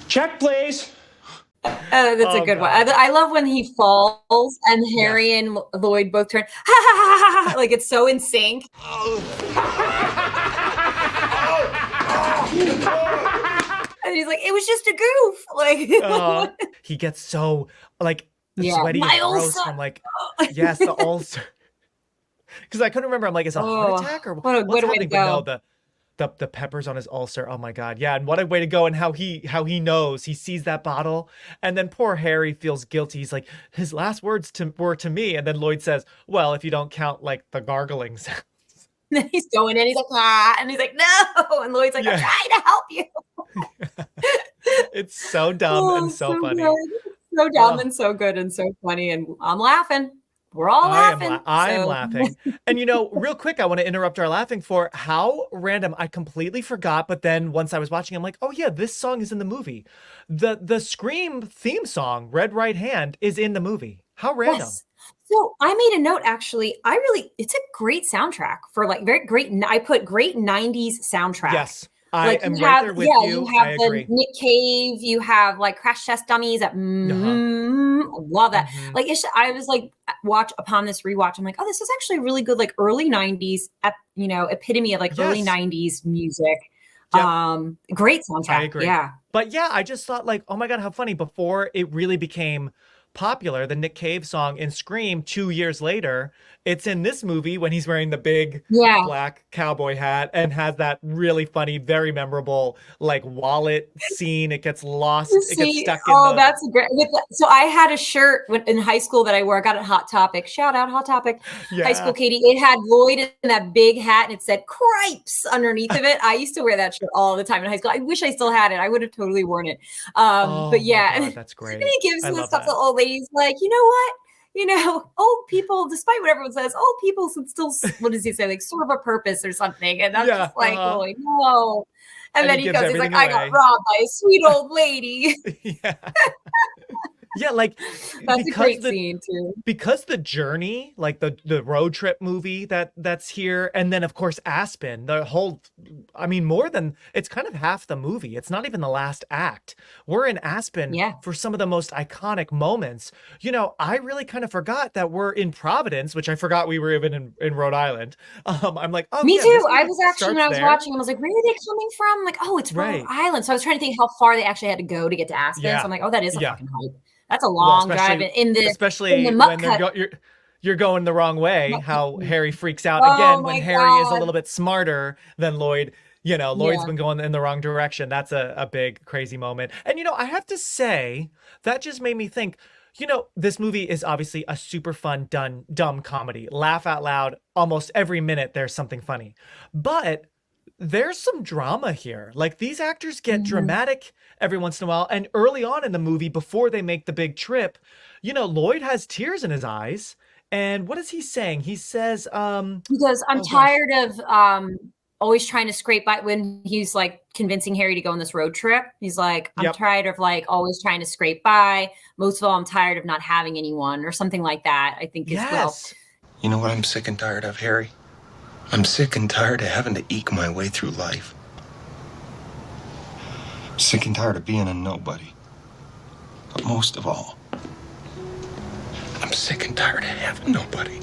Check, please. That's a good one. I love when he falls and Harry and Lloyd both turn, ha ha ha ha, like it's so in sync. And he's like, it was just a goof. Like, he gets so like sweaty my and gross ulcer. from like, yes, the ulcer. Because I couldn't remember. I'm like, is it a heart attack or what a what's good way to happening? But go. no, the peppers on his ulcer. Oh my God. Yeah. And what a way to go. And how he knows, he sees that bottle, and then poor Harry feels guilty. He's like, his last words were to me. And then Lloyd says, well, if you don't count like the gargling sound. And he's going in, he's like, ah, and he's like, no. And Lloyd's like, I'm trying to help you. It's so dumb and so funny. Good. So dumb and so good and so funny. And I'm laughing. We're all laughing. I am laughing. And real quick, I want to interrupt our laughing for how random. I completely forgot, but then once I was watching, I'm like, oh yeah, this song is in the movie. The Scream theme song, Red Right Hand, is in the movie. How random. Yes. So I made a note, actually. It's a great soundtrack for like very great. I put great 90s soundtrack. Yes. I am right there with you. You have I agree. Nick Cave. You have like Crash Test Dummies. I love that. Like I was like, upon this rewatch, I'm like, oh, this is actually really good. Like early 90s, epitome of like early 90s music. Yep. Great soundtrack. I agree. Yeah. But yeah, I just thought like, oh my God, how funny. Before it really became popular, the Nick Cave song in Scream 2 years later, it's in this movie when he's wearing the big black cowboy hat and has that really funny, very memorable like wallet scene. It gets lost. It gets stuck in that's great. So I had a shirt in high school that I wore. I got it at Hot Topic. Shout out Hot Topic. Yeah. High school Katie. It had Lloyd in that big hat and it said Cripes underneath of it. I used to wear that shirt all the time in high school. I wish I still had it. I would have totally worn it. But yeah. God, that's great. And he gives this stuff to old ladies like, you know what? Old people, despite what everyone says, old people should still, what does he say? Like serve a purpose or something. And I'm just like, Lloyd, no. And then he goes, he's like, I got robbed by a sweet old lady. Yeah, like that's a great scene too. Because the journey, like the road trip movie that's here, and then of course Aspen, the whole, I mean, more than, it's kind of half the movie. It's not even the last act. We're in Aspen for some of the most iconic moments. I really kind of forgot that we're in Providence, which I forgot we were even in Rhode Island. I'm like, oh, me too. I was actually, when I was watching, I was like, where are they coming from? Like, oh, it's Rhode Island. So I was trying to think how far they actually had to go to get to Aspen. So I'm like, oh, that is a fucking hike. That's a long drive especially when you're going the wrong way. How Harry freaks out again when Harry is a little bit smarter than Lloyd. Lloyd's been going in the wrong direction. That's a big crazy moment. And I have to say that just made me think. This movie is obviously a super fun, dumb comedy. Laugh out loud almost every minute. There's something funny, but there's some drama here. Like these actors get dramatic every once in a while. And early on in the movie, before they make the big trip, Lloyd has tears in his eyes. And what is he saying? He says, he goes, I'm tired of always trying to scrape by, when he's like convincing Harry to go on this road trip. He's like, I'm tired of like always trying to scrape by. Most of all, I'm tired of not having anyone, or something like that, I think as well. You know what I'm sick and tired of, Harry? I'm sick and tired of having to eke my way through life. Sick and tired of being a nobody. But most of all, I'm sick and tired of having nobody.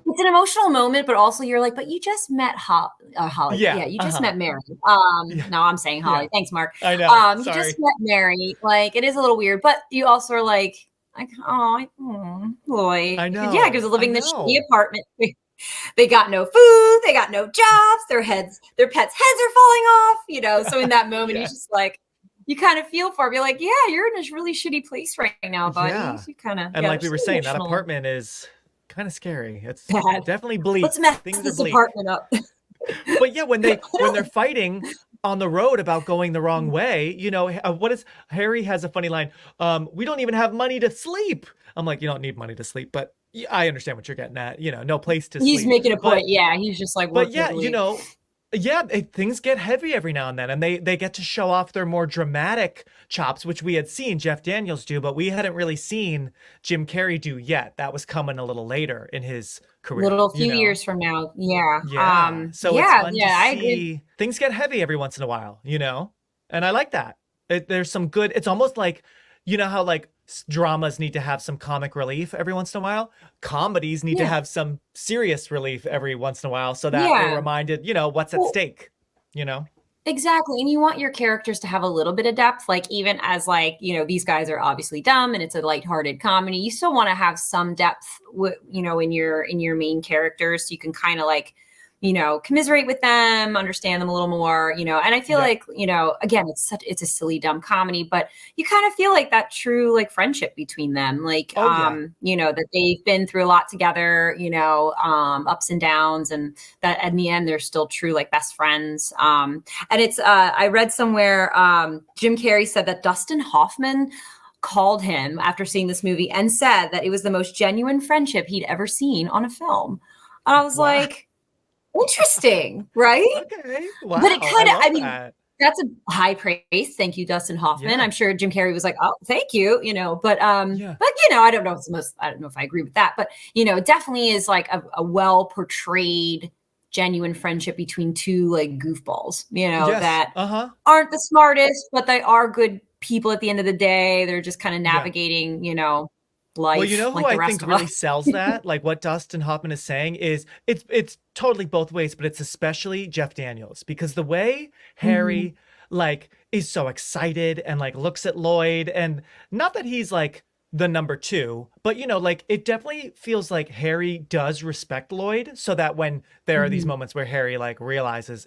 It's an emotional moment, but also you're like, but you just met Holly. Yeah, you just met Mary. No, I'm saying Holly. Yeah. Thanks, Mark. I know. You just met Mary. Like, it is a little weird, but you also are like Lloyd. I know. Yeah, because they're living in this shitty apartment. They got no food. They got no jobs. Their pets' heads are falling off. So in that moment, you're just like, you kind of feel for him. You're like, yeah, you're in a really shitty place right now, buddy. Yeah. You kind of, and like we were saying, that apartment is kind of scary. It's definitely bleak. Let's mess this apartment up. But yeah, when they're fighting on the road about going the wrong way, Harry has a funny line. We don't even have money to sleep. I'm like, you don't need money to sleep, but Yeah, I understand what you're getting at. No place to He's sleep. making a point. Yeah, he's just like, But work yeah, every week. things get heavy every now and then, and they get to show off their more dramatic chops, which we had seen Jeff Daniels do, but we hadn't really seen Jim Carrey do yet. That was coming a little later in his career. Little few years from now. Yeah. Yeah. So yeah, it's fun to I see agree. things get heavy every once in a while, and I like that. There's some good. It's almost like, how like dramas need to have some comic relief every once in a while. Comedies need to have some serious relief every once in a while, so that we're reminded, what's at stake. Exactly. And you want your characters to have a little bit of depth. Like, even as like, these guys are obviously dumb and it's a lighthearted comedy, you still want to have some depth, in your main characters. So you can kind of like, commiserate with them, understand them a little more, and I feel like, again, it's a silly, dumb comedy, but you kind of feel like that true, like, friendship between them. Like, that they've been through a lot together, ups and downs, and that in the end, they're still true, like, best friends. And it's, I read somewhere, Jim Carrey said that Dustin Hoffman called him after seeing this movie and said that it was the most genuine friendship he'd ever seen on a film. And I was like, interesting, right? Okay. Wow. But it kind of, that. That's a high praise. Thank you, Dustin Hoffman. Yeah. I'm sure Jim Carrey was like, oh, thank you, but I don't know I don't know if I agree with that, but it definitely is like a well portrayed genuine friendship between two like goofballs, that aren't the smartest, but they are good people at the end of the day. They're just kind of navigating, life. Well, who like the I rest think of really us. sells that, like what Dustin Hoffman is saying, is it's totally both ways, but it's especially Jeff Daniels, because the way Harry like is so excited and like looks at Lloyd, and not that he's like the number two, but like it definitely feels like Harry does respect Lloyd, so that when there are these moments where Harry like realizes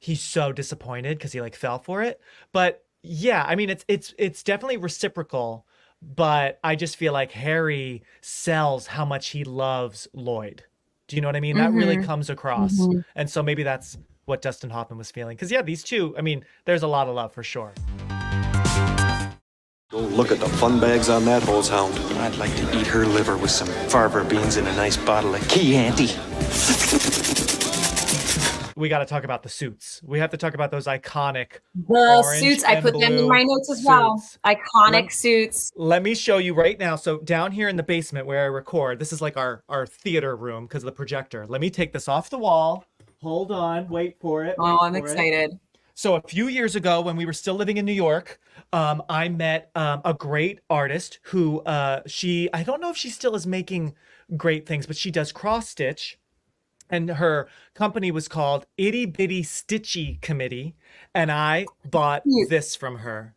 he's so disappointed because he like fell for it. But yeah, I mean it's definitely reciprocal. But I just feel like Harry sells how much he loves Lloyd. Do you know what I mean? That really comes across. And so maybe that's what Dustin Hoffman was feeling. Because, yeah, these two, I mean, there's a lot of love for sure. Go look at the fun bags on that hose hound. I'd like to eat her liver with some farver beans and a nice bottle of Chianti. We got to talk about the suits. We have to talk about those iconic suits. I put them in my notes as well. Iconic suits. Let me show you right now. So down here in the basement where I record, this is like our theater room because of the projector. Let me take this off the wall. Hold on. Wait for it. I'm excited. So a few years ago, when we were still living in New York, I met a great artist who I don't know if she still is making great things, but she does cross stitch. And her company was called Itty Bitty Stitchy Committee. And I bought this from her.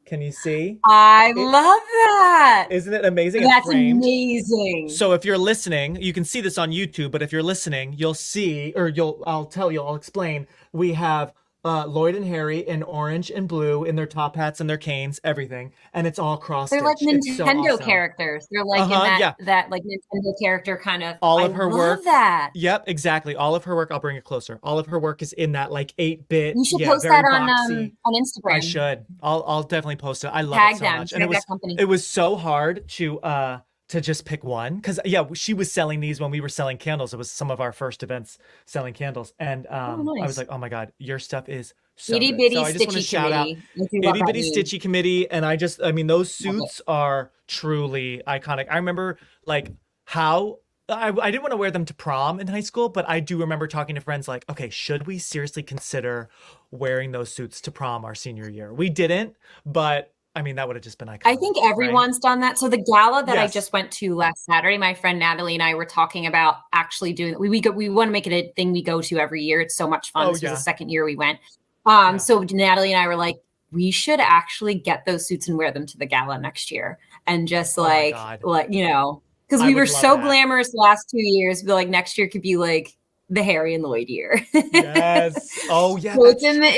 Can you see? I love that. Isn't it amazing? That's amazing. So if you're listening, you can see this on YouTube, but if you're listening, you'll see, or I'll explain. We have Lloyd and Harry in orange and blue in their top hats and their canes, everything, and it's all cross-stitched. They're like Nintendo characters. They're like in that like Nintendo character kind of. All of her work. Love that. Yep, exactly. All of her work. I'll bring it closer. All of her work is in that like 8-bit. You should post that on Instagram. I should. I'll definitely post it. I love Tag it so them. much, and it was so hard to just pick one, because she was selling these when we were selling candles. It was some of our first events selling candles, and nice. I was like, oh my god, your stuff is so Itty good. Bitty So I just want to shout out Itty Bitty Stitchy Committee, and I mean those suits are truly iconic. I remember like how I didn't want to wear them to prom in high school, but I do remember talking to friends like, okay, should we seriously consider wearing those suits to prom our senior year? We didn't, but I mean, that would have just been iconic. I think everyone's done that. So the gala that I just went to last Saturday, my friend Natalie and I were talking about actually doing. We want to make it a thing we go to every year. It's so much fun. This was the second year we went. So Natalie and I were like, we should actually get those suits and wear them to the gala next year, and just because we were so glamorous the last 2 years. But like next year could be like the Harry and Lloyd year. Yes. Oh yeah. So it's in the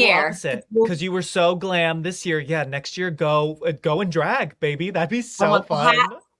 air opposite, because you were so glam this year. Yeah, next year go and drag, baby. That'd be so fun.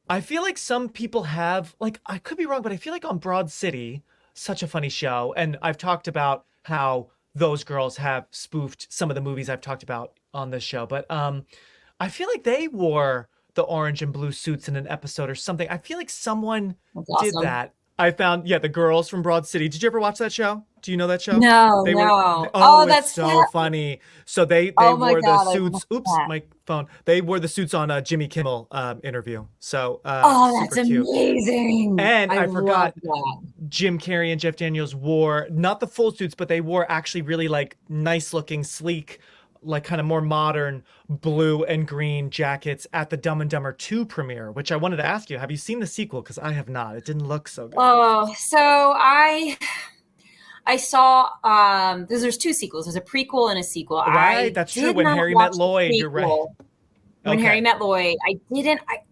I feel like some people have, like, I could be wrong, but I feel like on Broad City, such a funny show, and I've talked about how those girls have spoofed some of the movies I've talked about on this show, but I feel like they wore the orange and blue suits in an episode or something. I feel like someone That's did awesome. that. I found, the girls from Broad City. Did you ever watch that show? Do you know that show? No, They no. it's That's so funny. So they Oh my wore the God, I suits. love Oops, that. my phone. They wore the suits on a Jimmy Kimmel interview. So that's super cute. amazing. And I forgot love that. Jim Carrey and Jeff Daniels wore not the full suits, but they wore actually really like nice looking, sleek, like kind of more modern blue and green jackets at the Dumb and Dumber 2 premiere, which I wanted to ask you, have you seen the sequel? Because I have not. It didn't look so good. Oh, so I saw there's 2 sequels. There's a prequel and a sequel. Right, that's true. When Harry Met Lloyd, you're right. When Harry Met Lloyd,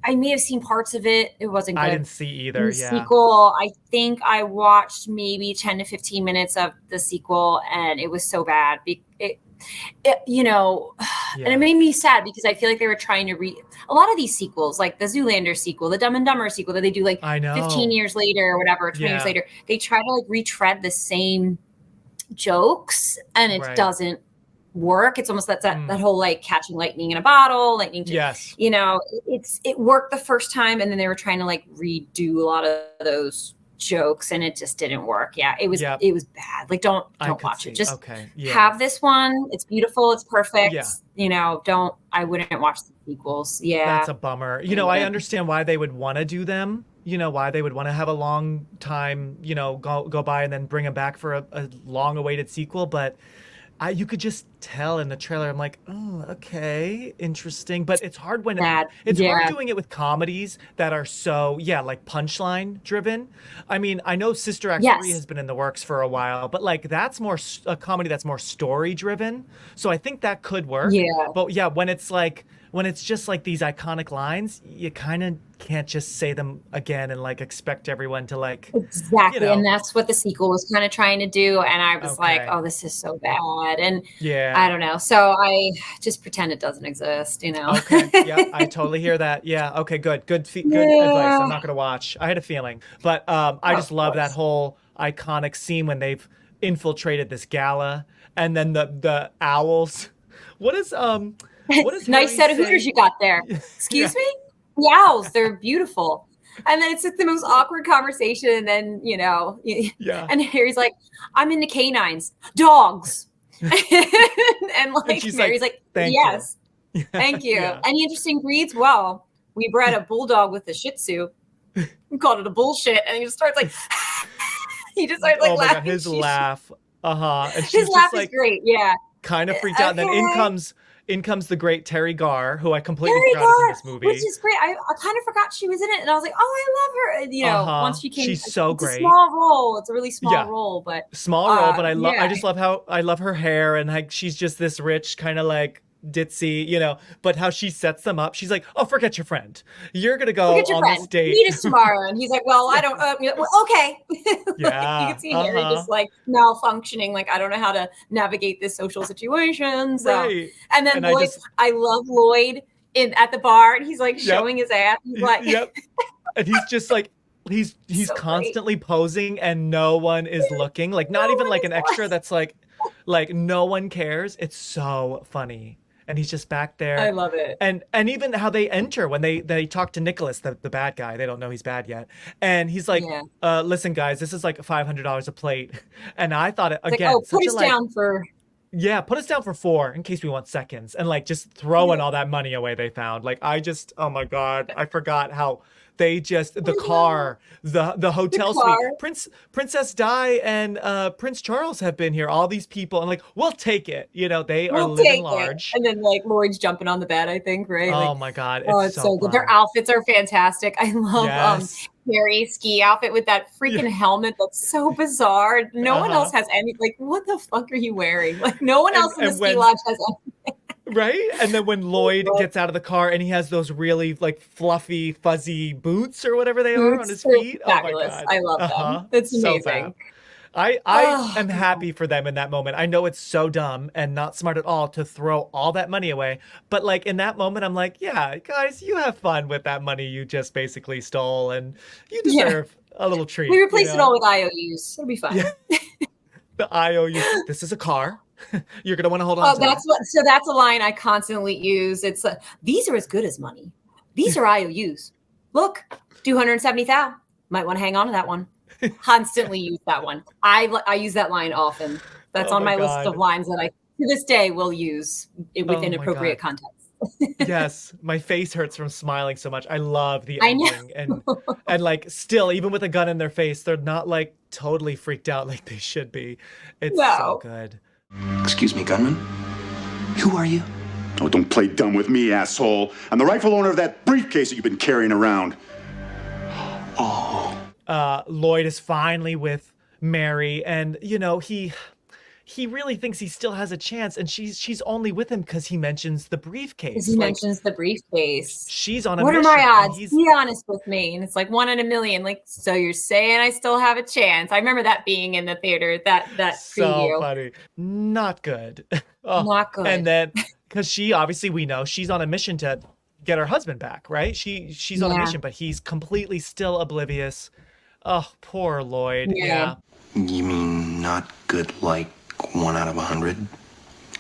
I may have seen parts of it. It wasn't good. I didn't see either. The sequel, I think I watched maybe 10 to 15 minutes of the sequel, and it was so bad. And it made me sad because I feel like they were trying to a lot of these sequels, like the Zoolander sequel, the Dumb and Dumber sequel that they do like 15 years later or whatever, 20 years later, they try to like retread the same jokes, and it doesn't work. It's almost that whole like catching lightning in a bottle, it worked the first time, and then they were trying to like redo a lot of those jokes, and it just didn't work. It was bad. Like don't watch it. Just have this one. It's beautiful, it's perfect. I wouldn't watch the sequels. That's a bummer. I understand why they would want to do them, why they would want to have a long time go by and then bring them back for a long awaited sequel, but you could just tell in the trailer. I'm like, oh, okay, interesting. But it's hard when it's hard doing it with comedies that are so like punchline driven. I mean, I know Sister Act 3 has been in the works for a while, but like that's more a comedy that's more story driven. So I think that could work. But when it's just like these iconic lines, you kind of can't just say them again and like expect everyone to like exactly. And that's what the sequel was kind of trying to do. And I was like, oh, this is so bad. And I don't know. So I just pretend it doesn't exist, Okay. Yeah, I totally hear that. Yeah. Okay. Good advice. I'm not gonna watch. I had a feeling, but I just love that whole iconic scene when they've infiltrated this gala, and then the owls. What is nice set of hooters you got there. Excuse me? The owls, they're beautiful. And then it's like the most awkward conversation. And then, and Harry's like, I'm into canines, dogs. and Mary's like, yes, thank you. Any interesting breeds? Well, we bred a bulldog with a Shih Tzu. We called it a bullshit. And he just starts like, oh laughing. God, his laugh. And his laugh is great. Yeah. Kind of freaked out. And then in comes the great Terry Garr, who I completely forgot is in this movie. Which is great. I kind of forgot she was in it, and I was like, oh, I love her. Once she came, she's so great. It's a small role. It's a really small role, but I just love how I love her hair, and like she's just this rich kind of like ditzy, but how she sets them up. She's like, oh, forget your friend. You're going to go on this date. Meet us tomorrow. And he's like, well, I don't, okay. Yeah. You can see Harry just like malfunctioning. Like, I don't know how to navigate this social situation. So. Right. And then Lloyd, I love Lloyd at the bar, and he's like showing his ass. He's like, and he's just like, he's so constantly posing, and no one is looking. Like, not even like an extra that's like no one cares. It's so funny. And he's just back there. I love it. And even how they enter when they talk to Nicholas, the bad guy. They don't know he's bad yet. And he's like, listen, guys, this is like $500 a plate. And I thought, again, like, put us down for... Yeah, put us down for 4 in case we want seconds. And like just throwing all that money away they found. Like oh my God, I forgot how they just, the car, the hotel suite. Princess Di and Prince Charles have been here. All these people, and like, we'll take it. They are living large. And then like Lloyd's jumping on the bed, I think, right? Oh my God, it's so good. Their outfits are fantastic. I love Harry's ski outfit with that freaking helmet that's so bizarre. No one else has any. Like, what the fuck are you wearing? Like, no one else in the ski lodge has anything. Right? And then when Lloyd gets out of the car and he has those really like fluffy, fuzzy boots or whatever they are on his feet. Fabulous. Oh my God. I love them. That's amazing. So I am happy for them in that moment. I know it's so dumb and not smart at all to throw all that money away. But like in that moment, I'm like, yeah, guys, you have fun with that money you just basically stole, and you deserve a little treat. We replace it all with IOUs. It'll be fun. Yeah. The IOU. This is a car. You're gonna want to hold on. That's a line I constantly use. It's these are as good as money. these are IOUs. Look, 270,000. Might want to hang on to that one. Constantly use that one. I use that line often. That's on my list of lines that I, to this day, will use within appropriate context. Yes, my face hurts from smiling so much. I love the ending. And like still, even with a gun in their face, they're not like totally freaked out like they should be. It's so good. Excuse me, gunman. Who are you? Oh, don't play dumb with me, asshole. I'm the rightful owner of that briefcase that you've been carrying around. Oh. Lloyd is finally with Mary, and you know, he really thinks he still has a chance, and she's only with him because he mentions the briefcase. He mentions the briefcase. She's on a mission. What are my odds? Be honest with me. And it's like 1 in a million. Like, so you're saying I still have a chance? I remember that being in the theater. That preview. So funny. Not good. Not good. And then because she obviously, we know she's on a mission to get her husband back, right? She's on a mission, but he's completely still oblivious. Oh, poor Lloyd. Yeah. You mean not good like 1 out of 100?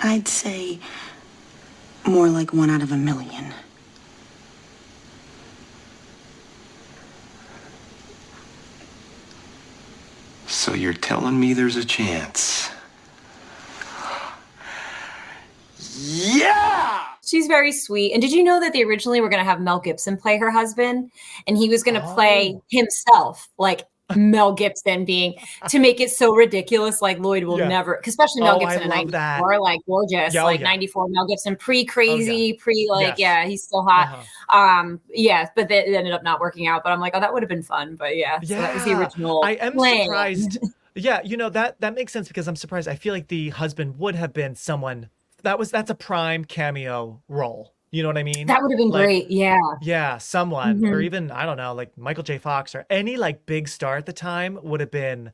I'd say more like 1 out of 1,000,000. So you're telling me there's a chance? Yeah! She's very sweet. And did you know that they originally were going to have Mel Gibson play her husband? And he was going to play himself, like Mel Gibson being, to make it so ridiculous, like Lloyd will never, especially Mel Gibson in 94, like gorgeous, 94 Mel Gibson, pre-crazy, he's still hot. But it ended up not working out. But I'm like, oh, that would have been fun. But so that was the original I am plan. surprised. Yeah, you know, that makes sense because I'm surprised. I feel like the husband would have been someone that's a prime cameo role. You know what I mean? That would have been great. Yeah. Yeah. Someone, or even, I don't know, like Michael J. Fox or any like big star at the time would have been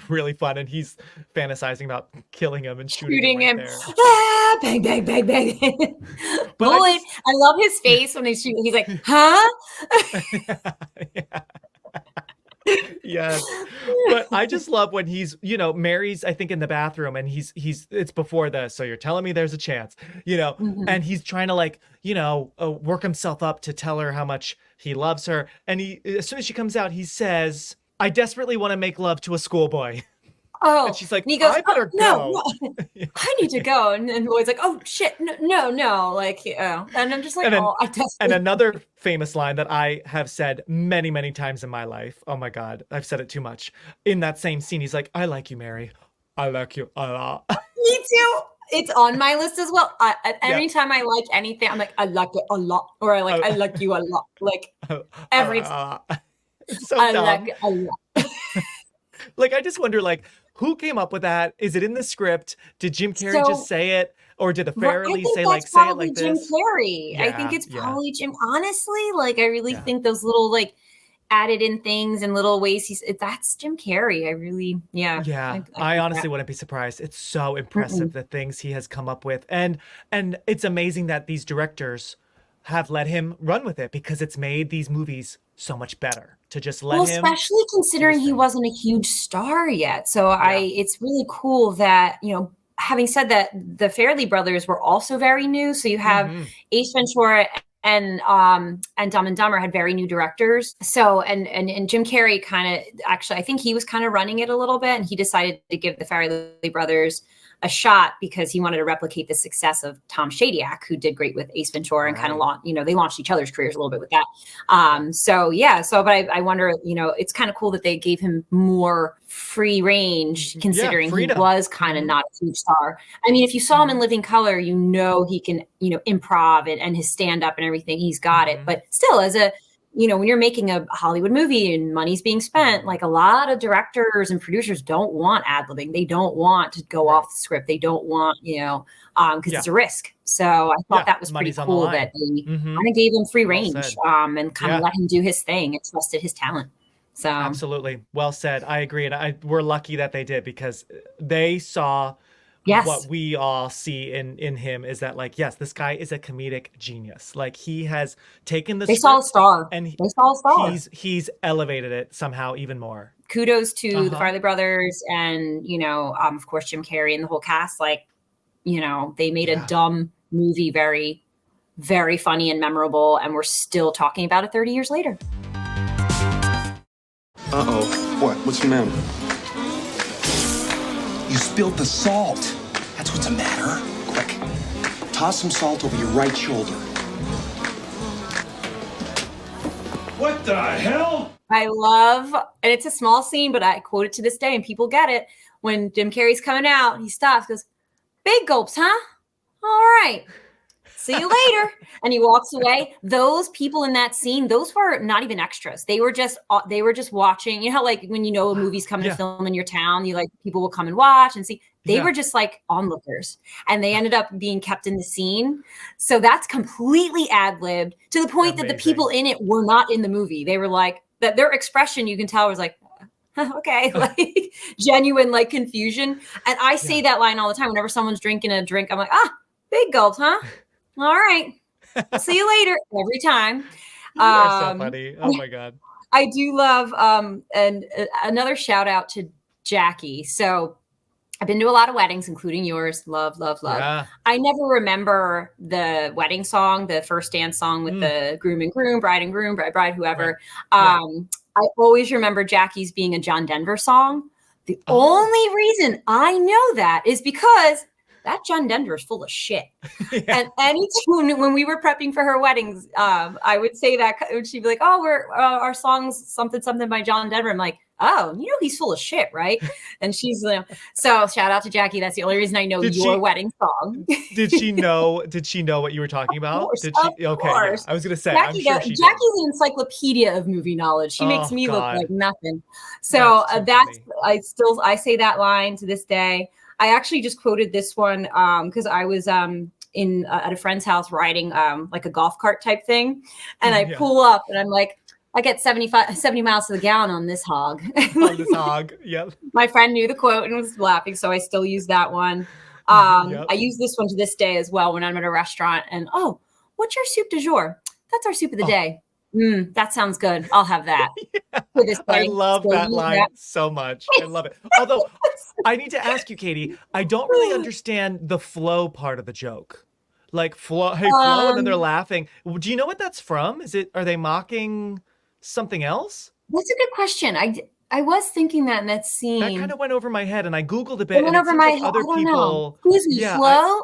really fun. And he's fantasizing about killing him and shooting him. Bang, bang, bang, bang. But Lloyd, I love his face when he's shooting. He's like, huh? Yes. But I just love when he's, you know, Mary's, I think, in the bathroom and it's before this. So you're telling me there's a chance, you know, and he's trying to like, you know, work himself up to tell her how much he loves her. And as soon as she comes out, he says, I desperately want to make love to a schoolboy. Oh, and she's like, and he goes, I better go. No, I need to go. And Lloyd's like, oh shit, no. Like, and I'm just like, I desperately. And another famous line that I have said many, many times in my life. Oh my God, I've said it too much. In that same scene, he's like, I like you, Mary. I like you a lot. Me too. It's on my list as well. Anytime I like anything, I'm like, I like it a lot. Or I like you a lot. Like every time. So I dumb. like it a lot. Like, I just wonder, like, who came up with that? Is it in the script? Did Jim Carrey just say it? Or did the Farrellys say it like Jim this? Carrey. Yeah, I think it's probably Jim. Honestly, like, I really think those little, like, added in things and little ways that's Jim Carrey. I really, I honestly wouldn't be surprised. It's so impressive the things he has come up with. And it's amazing that these directors have let him run with it because it's made these movies so much better to just let him. Especially considering he wasn't a huge star yet. So it's really cool that, you know, having said that, the Farrelly brothers were also very new. So you have Ace Ventura and Dumb and Dumber had very new directors. So, and Jim Carrey kind of, actually, I think he was kind of running it a little bit, and he decided to give the Farrelly brothers a shot because he wanted to replicate the success of Tom Shadyac, who did great with Ace Ventura and kind of they launched each other's careers a little bit with that. But I wonder, you know, it's kind of cool that they gave him more free range considering he was kind of not a huge star. I mean, if you saw him in Living Color, you know, he can, you know, improv and his stand up and everything, he's got it. But still, as a, you know, when you're making a Hollywood movie and money's being spent, like a lot of directors and producers don't want ad-libbing. They don't want to go off the script. They don't want, you know, because it's a risk. So I thought that was pretty cool that they kind of gave him free range and kind of let him do his thing and trusted his talent. So absolutely. Well said. I agree. And we're lucky that they did because they saw what we all see in him is that, like, yes, this guy is a comedic genius. Like, he has taken the They saw a star. And they saw a star. He's elevated it somehow even more. Kudos to the Farrelly brothers and, you know, of course, Jim Carrey and the whole cast. Like, you know, they made a dumb movie very very funny and memorable, and we're still talking about it 30 years later. Uh-oh. What? What's the matter? You spilled the salt. That's what's the matter. Quick, toss some salt over your right shoulder. What the hell? I love, and it's a small scene, but I quote it to this day, and people get it. When Jim Carrey's coming out, he stops, goes, "Big gulps, huh? All right. See you later." And he walks away. Those people in that scene, those were not even extras. They were just watching. You know how like when you know a movie's coming to film in your town, you like people will come and watch and see. They were just like onlookers, and they ended up being kept in the scene. So that's completely ad-libbed to the point that the people in it were not in the movie. They were like that. Their expression, you can tell, was like, okay, like genuine like confusion. And I say that line all the time whenever someone's drinking a drink. I'm like, big gulp, huh? All right. See you later. Every time. You are so funny. Oh my God. I do love, and another shout out to Jackie. So I've been to a lot of weddings, including yours. Love, love, love. Yeah. I never remember the wedding song, the first dance song with the groom and groom, bride and groom, bride, whoever. Right. I always remember Jackie's being a John Denver song. The only reason I know that is because that John Denver is full of shit. And anytime when we were prepping for her weddings, I would say that, she'd be like, "Oh, we're our song's something by John Denver." I'm like, "Oh, you know he's full of shit, right?" And she's so shout out to Jackie. That's the only reason I know your wedding song. Did she know? Did she know what you were talking about? Course, did she? Okay, yeah. I was gonna say. I'm sure she did. Jackie's an encyclopedia of movie knowledge. She makes me look like nothing. So I say that line to this day. I actually just quoted this one because I was at a friend's house riding like a golf cart type thing, and I pull up and I'm like, I get 70 miles to the gallon on this hog. On this hog, yep. My friend knew the quote and was laughing, so I still use that one. I use this one to this day as well when I'm at a restaurant and, "Oh, what's your soup du jour?" "That's our soup of the day." That sounds good. I'll have that. For this I love that line so much. I love it. Although I need to ask you, Katie, I don't really understand the flow part of the joke. Like flow, hey, flow, and then they're laughing. Do you know what that's from? Are they mocking something else? That's a good question. I was thinking that in that scene. That kind of went over my head, and I Googled a bit. It went over my head. Other people, excuse me, flow?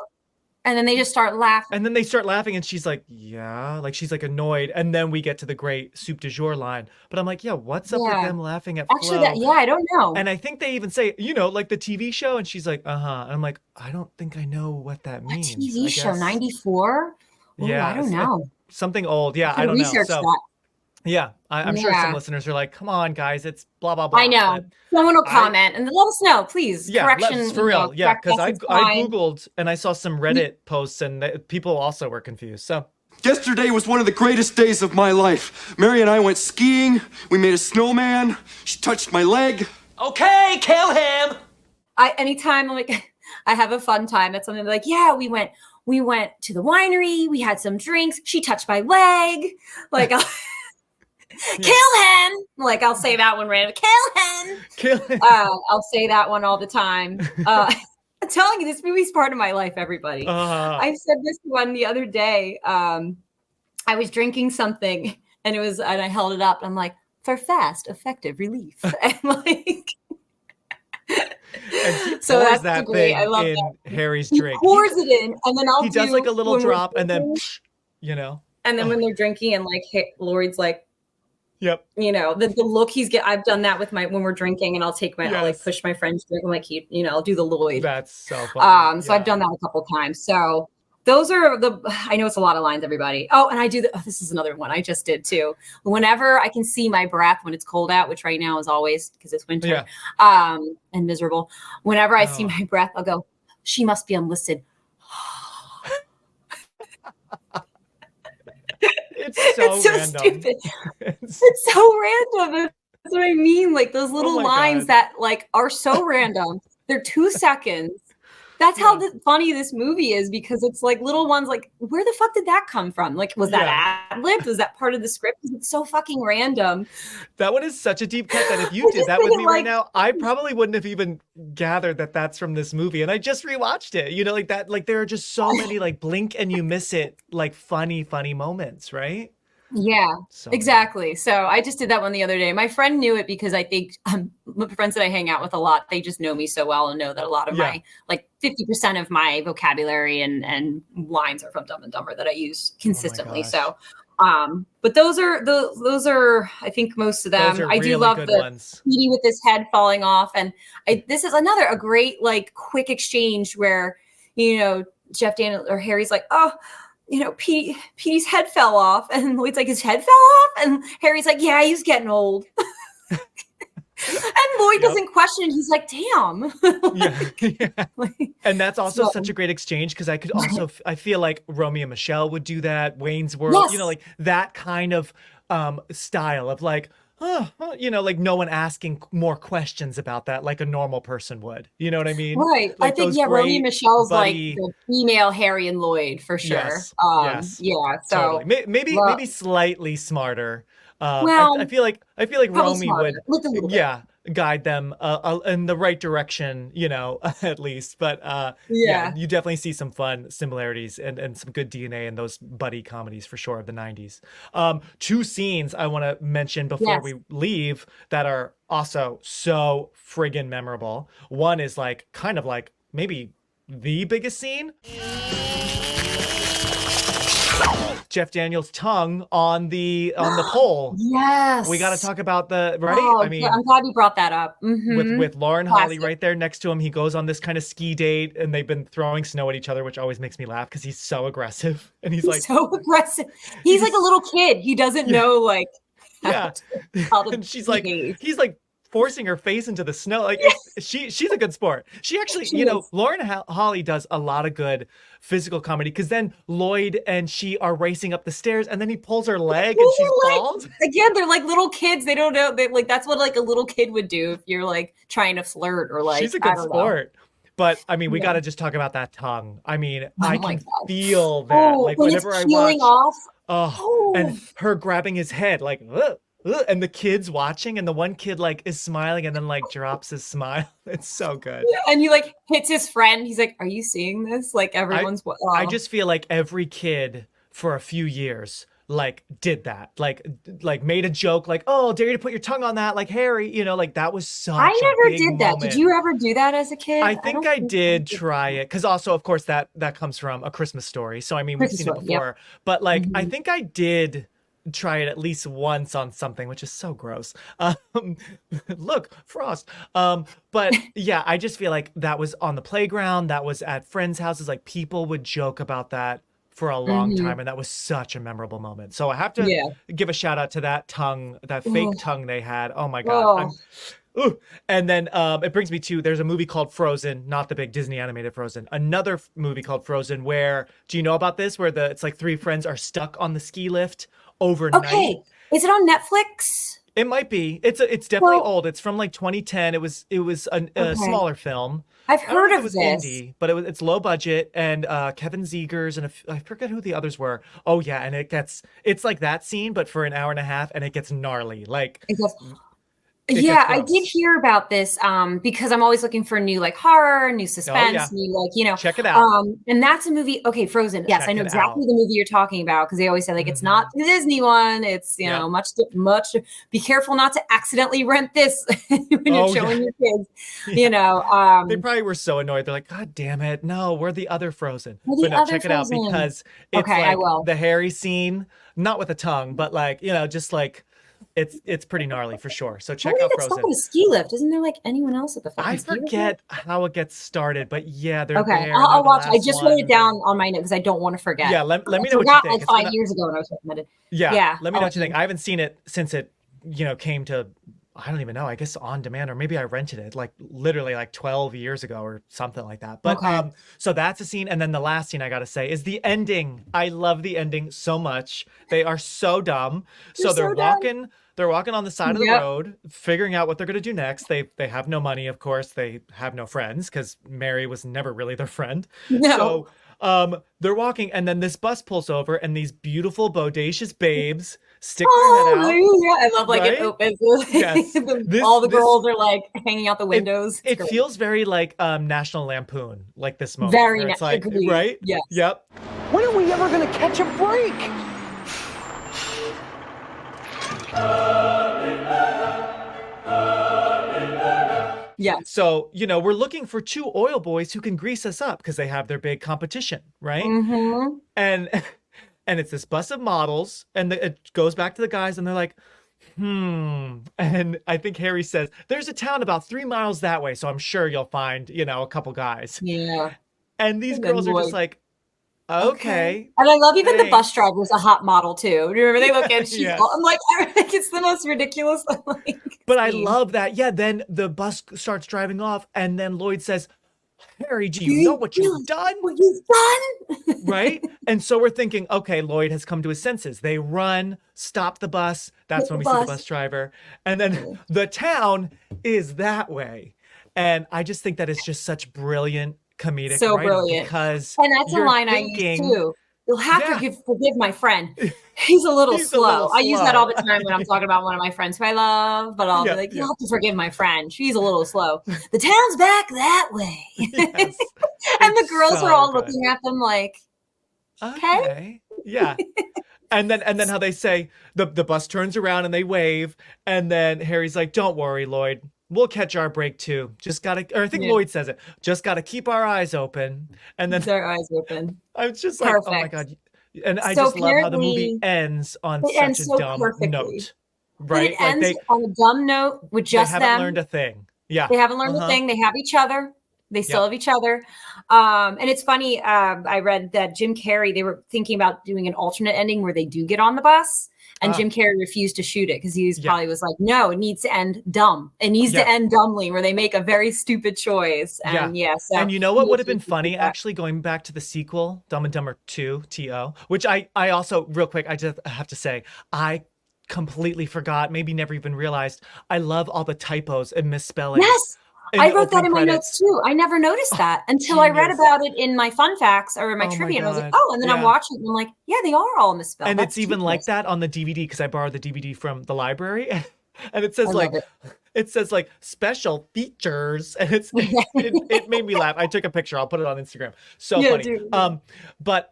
And then they just start laughing. And then they start laughing, and she's like, "Yeah," like she's like annoyed. And then we get to the great soup du jour line. But I'm like, what's up with them laughing at flow? Actually, I don't know. And I think they even say, like the TV show, and she's like, "Uh-huh." And I'm like, I don't think I know what that means. What TV show? 94? Yeah, I don't know. Something old. Yeah, I don't know. Research that. Yeah, I'm sure some listeners are like, "Come on, guys, it's blah blah blah." I know. Someone will comment and let us know, please. Yeah, correction for real. Yeah, because I Googled and I saw some Reddit posts and people also were confused. So Yesterday was one of the greatest days of my life. Mary and I went skiing. We made a snowman. She touched my leg. Okay, kill him. Anytime I'm like, I have a fun time at something like, we went to the winery. We had some drinks. She touched my leg. Like. Kill him! Like I'll say that one random. Kill him! I'll say that one all the time. I'm telling you, this movie's part of my life, everybody. I said this one the other day. I was drinking something and I held it up. I'm like, "For fast, effective relief." And like, so that's that thing I love in Harry's drink. He pours it in, and then he does like a little drop, and then And then when they're drinking, and like Lloyd's like. Yep. The look he's get. I've done that with when we're drinking, and I'll like push my friend's drink. I'm like, I'll do the Lloyd. That's so funny. So I've done that a couple times. So those are I know it's a lot of lines, everybody. Oh, and I do this is another one I just did too. Whenever I can see my breath when it's cold out, which right now is always because it's winter, and miserable. Whenever I see my breath, I'll go, "She must be unlisted." It's so random. Stupid. It's so random. That's what I mean. Like those little lines that like are so random. They're 2 seconds That's how funny this movie is, because it's like little ones like, where the fuck did that come from? Like, was that ad-libbed? Was that part of the script? It's so fucking random. That one is such a deep cut that if you did that with me right now, I probably wouldn't have even gathered that that's from this movie. And I just rewatched it, you know, like that, like there are just so many like blink and you miss it, like funny moments, right? Yeah, exactly. So I just did that one the other day. My friend knew it because I think the friends that I hang out with a lot, they just know me so well and know that a lot of my, like 50% of my vocabulary and lines are from Dumb and Dumber that I use consistently. So, but those are, I think most of them. I do love the Petey with his head falling off. And this is a great, like quick exchange where, you know, Jeff Daniels or Harry's like, oh, you know, Petey's head fell off, and Lloyd's like, his head fell off, and Harry's like, yeah, he's getting old. And Lloyd doesn't question it. He's like, damn. And that's also such a great exchange, because I feel like Romeo and Michelle would do that, Wayne's World, you know, like that kind of style of like, you know, like no one asking more questions about that like a normal person would. You know what I mean? Right. Like I think, Romeo and Michelle's like the female Harry and Lloyd for sure. Yes. Yeah. So totally. Maybe slightly smarter. I feel like Romy would guide them in the right direction, you know, at least. But you definitely see some fun similarities and some good DNA in those buddy comedies for sure of the 90s. Two scenes I want to mention before we leave that are also so friggin' memorable. One is like kind of like maybe the biggest scene. Jeff Daniels' tongue on the pole. Yes. We got to talk about the, right? Oh, I mean, I'm glad you brought that up. Mm-hmm. With Lauren Holly right there next to him. He goes on this kind of ski date and they've been throwing snow at each other, which always makes me laugh because he's so aggressive. And he's like so aggressive. He's like a little kid. He doesn't know like how to and she's like, he's like forcing her face into the snow. Like she's a good sport. She actually, you know, Lauren Holly does a lot of good physical comedy, because then Lloyd and she are racing up the stairs and then he pulls her leg and she falls. Again, they're like little kids. They don't know. They like, that's what like a little kid would do if you're like trying to flirt or like, she's a good sport. But I mean, we got to just talk about that tongue. I mean, I can feel that. Like whenever I watch, and her grabbing his head, like, and the kids watching, and the one kid like is smiling and then like drops his smile. It's so good. And he like hits his friend. He's like, "Are you seeing this?" Like everyone's. I just feel like every kid for a few years like did that, like made a joke, like, "Oh, dare you to put your tongue on that?" Like Harry, you know, like that was such. I never did that. Did you ever do that as a kid? I think I did try it, because also, of course, that comes from A Christmas Story. So I mean, we've seen it before, but like I think I did try it at least once on something, which is so gross. Look, Frost. But yeah, I just feel like that was on the playground, that was at friends' houses, like people would joke about that for a long time, and that was such a memorable moment. So I have to give a shout out to that tongue, that fake tongue they had. Oh my god. And then it brings me to, there's a movie called Frozen, not the big Disney animated Frozen, another movie called Frozen, where, do you know about this, where it's like three friends are stuck on the ski lift overnight. Okay, is it on Netflix? It might be. It's definitely old. It's from like 2010. It was a smaller film. I've heard of this. Indie, but it's low budget, and Kevin Zegers and I forget who the others were. Oh yeah, and it's like that scene, but for an hour and a half, and it gets gnarly. Like. Yeah, I did hear about this because I'm always looking for new like horror, new suspense, new like, you know. Check it out. And that's a movie. Okay, Frozen. Yes, I know exactly the movie you're talking about, because they always say like it's not the Disney one. It's, you know, much. Be careful not to accidentally rent this when you're showing your kids. You know, they probably were so annoyed. They're like, God damn it, no, we're the other Frozen. But no, check it out, because it's like the Harry scene, not with a tongue, but like, you know, just like. It's pretty gnarly for sure. So check out Frozen. It's on a ski lift. Isn't there like anyone else at the fucking ski lift? I forget how it gets started, but yeah, they're okay. there. I'll watch. I just wrote it down on my note because I don't want to forget. Yeah, let me know what you think. Like 5 years ago when I was recommended. Yeah. Let me know what you think. I haven't seen it since it, you know, came to. I don't even know. I guess on demand, or maybe I rented it like literally like 12 years ago or something like that. But so that's a scene. And then the last scene I got to say is the ending. I love the ending so much. They are so dumb. So they're walking They're walking on the side of the road, figuring out what they're going to do next. They have no money, of course. They have no friends because Mary was never really their friend. No. So they're walking, and then this bus pulls over, and these beautiful, bodacious babes stick their head out. Yeah, I love like it opens. Yes. All the girls are like hanging out the windows. It feels very like National Lampoon, like this moment. Very it's like, agreed. right? Yes. Yep. When are we ever going to catch a break? Yeah. So, we're looking for 2 oil boys who can grease us up because they have their big competition, right? Mm-hmm. And it's this bus of models, and it goes back to the guys, and they're like, And I think Harry says, there's a town about 3 miles that way, so I'm sure you'll find, a couple guys. Yeah. And these girls are just like, okay. And I love even the bus driver's a hot model too. Do you remember they look at she's I'm like, I think it's the most ridiculous. But I love that. Yeah, then the bus starts driving off, and then Lloyd says, Harry, do you know what you've done? What you've done? Right? And so we're thinking, okay, Lloyd has come to his senses. They run, stop the bus. That's when we see the bus driver. And then the town is that way. And I just think that is just such brilliant comedic writing, brilliant. Because and that's a line I use too. You'll have to forgive my friend. He's a little slow. I use that all the time when I'm talking about one of my friends who I love, but I'll be like, you'll have to forgive my friend. She's a little slow. The town's back that way. Yes. And the girls are all looking at them like, okay. Yeah. And then how they say the bus turns around and they wave, and then Harry's like, don't worry, Lloyd. We'll catch our break too. Just gotta, or I think Lloyd says it. Just gotta keep our eyes open. And then keep our eyes open. I'm just like, oh my god! And I just love how the movie ends on such a dumb note, right? It ends on a dumb note with just them. They haven't learned a thing. Yeah, they haven't learned a thing. They have each other. They still have each other. And it's funny. I read that Jim Carrey. They were thinking about doing an alternate ending where they do get on the bus. And Jim Carrey refused to shoot it because he probably was like, no, it needs to end dumb. It needs to end dumbly, where they make a very stupid choice. And so and you know what would have been funny, actually, going back to the sequel, Dumb and Dumber 2, T.O., which I also, real quick, I just have to say, I completely forgot, maybe never even realized, I love all the typos and misspellings. Yes. I wrote that in my notes too. I never noticed that until I read about it in my fun facts or in my trivia. And I was like, and then I'm watching it and I'm like, yeah, they are all misspelled. And it's even like that on the DVD because I borrowed the DVD from the library. And it says it says special features. And it made me laugh. I took a picture. I'll put it on Instagram. So funny. Dude. But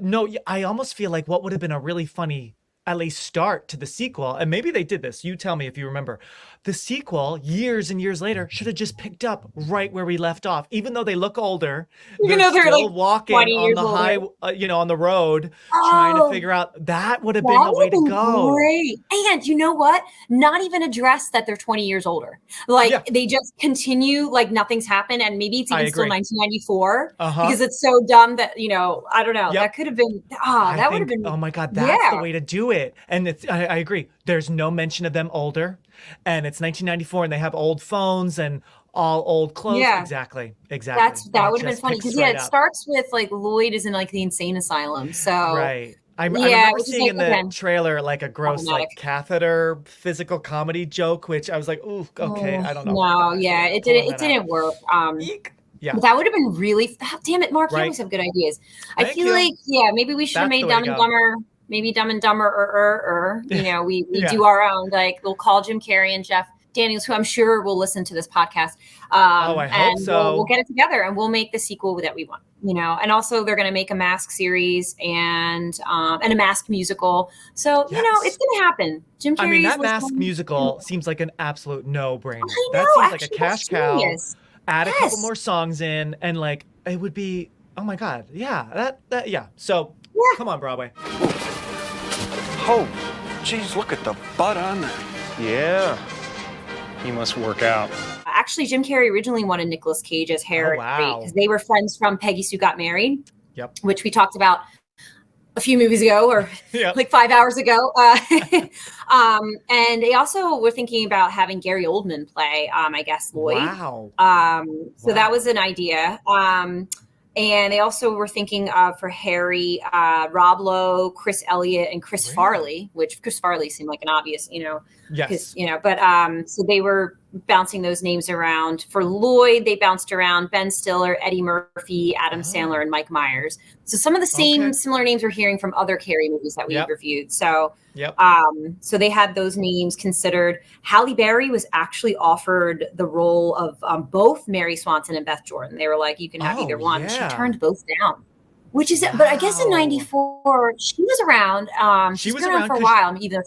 no, I almost feel like what would have been a really funny at least start to the sequel, and maybe they did this, you tell me if you remember, the sequel years and years later should have just picked up right where we left off. Even though they look older, they're still walking on the high, on the road, trying to figure out. That would have been the way to go. Great. And you know what? Not even address that they're 20 years older. They just continue like nothing's happened, and maybe it's even still 1994 because it's so dumb that I don't know. That could have been. That would have been. Oh my god, that's the way to do it. And I agree. There's no mention of them older, and it's 1994, and they have old phones and all old clothes. Yeah. Exactly. That would have been funny because it starts with like Lloyd is in like the insane asylum. So right. I remember seeing in the trailer like a gross like catheter physical comedy joke, which I was like, ooh, okay, I don't know. No, it didn't work. Yeah. But that would have been really. Damn it, Mark! You always have good ideas. I feel like maybe we should have made Dumb and Dumber. Maybe Dumb and Dumber, we do our own, like we'll call Jim Carrey and Jeff Daniels, who I'm sure will listen to this podcast. I hope so. We'll get it together and we'll make the sequel that we want, and also they're going to make a Mask series and a Mask musical. So, it's going to happen. Jim Carrey. That Mask musical seems like an absolute no-brainer. That seems like a cash cow. Add a couple more songs in and like, it would be, oh my God. Yeah. So come on, Broadway. Oh, geez, look at the butt on that. Yeah. He must work out. Actually, Jim Carrey originally wanted Nicolas Cage as Harry because they were friends from Peggy Sue Got Married, which we talked about a few movies ago or like 5 hours ago. And they also were thinking about having Gary Oldman play, I guess, Lloyd. Wow. So that was an idea. And they also were thinking for Harry, Rob Lowe, Chris Elliott, and Chris Farley, which Chris Farley seemed like an obvious, Yes. But so they were bouncing those names around. For Lloyd, they bounced around Ben Stiller, Eddie Murphy, Adam Sandler, and Mike Myers. So some of the same similar names we're hearing from other Carrey movies that we reviewed. So so they had those names considered. Halle Berry was actually offered the role of both Mary Swanson and Beth Jordan. They were like, you can have either one. Yeah. She turned both down. Which is, but I guess in '94 she was around. She's been around for a while. I mean, even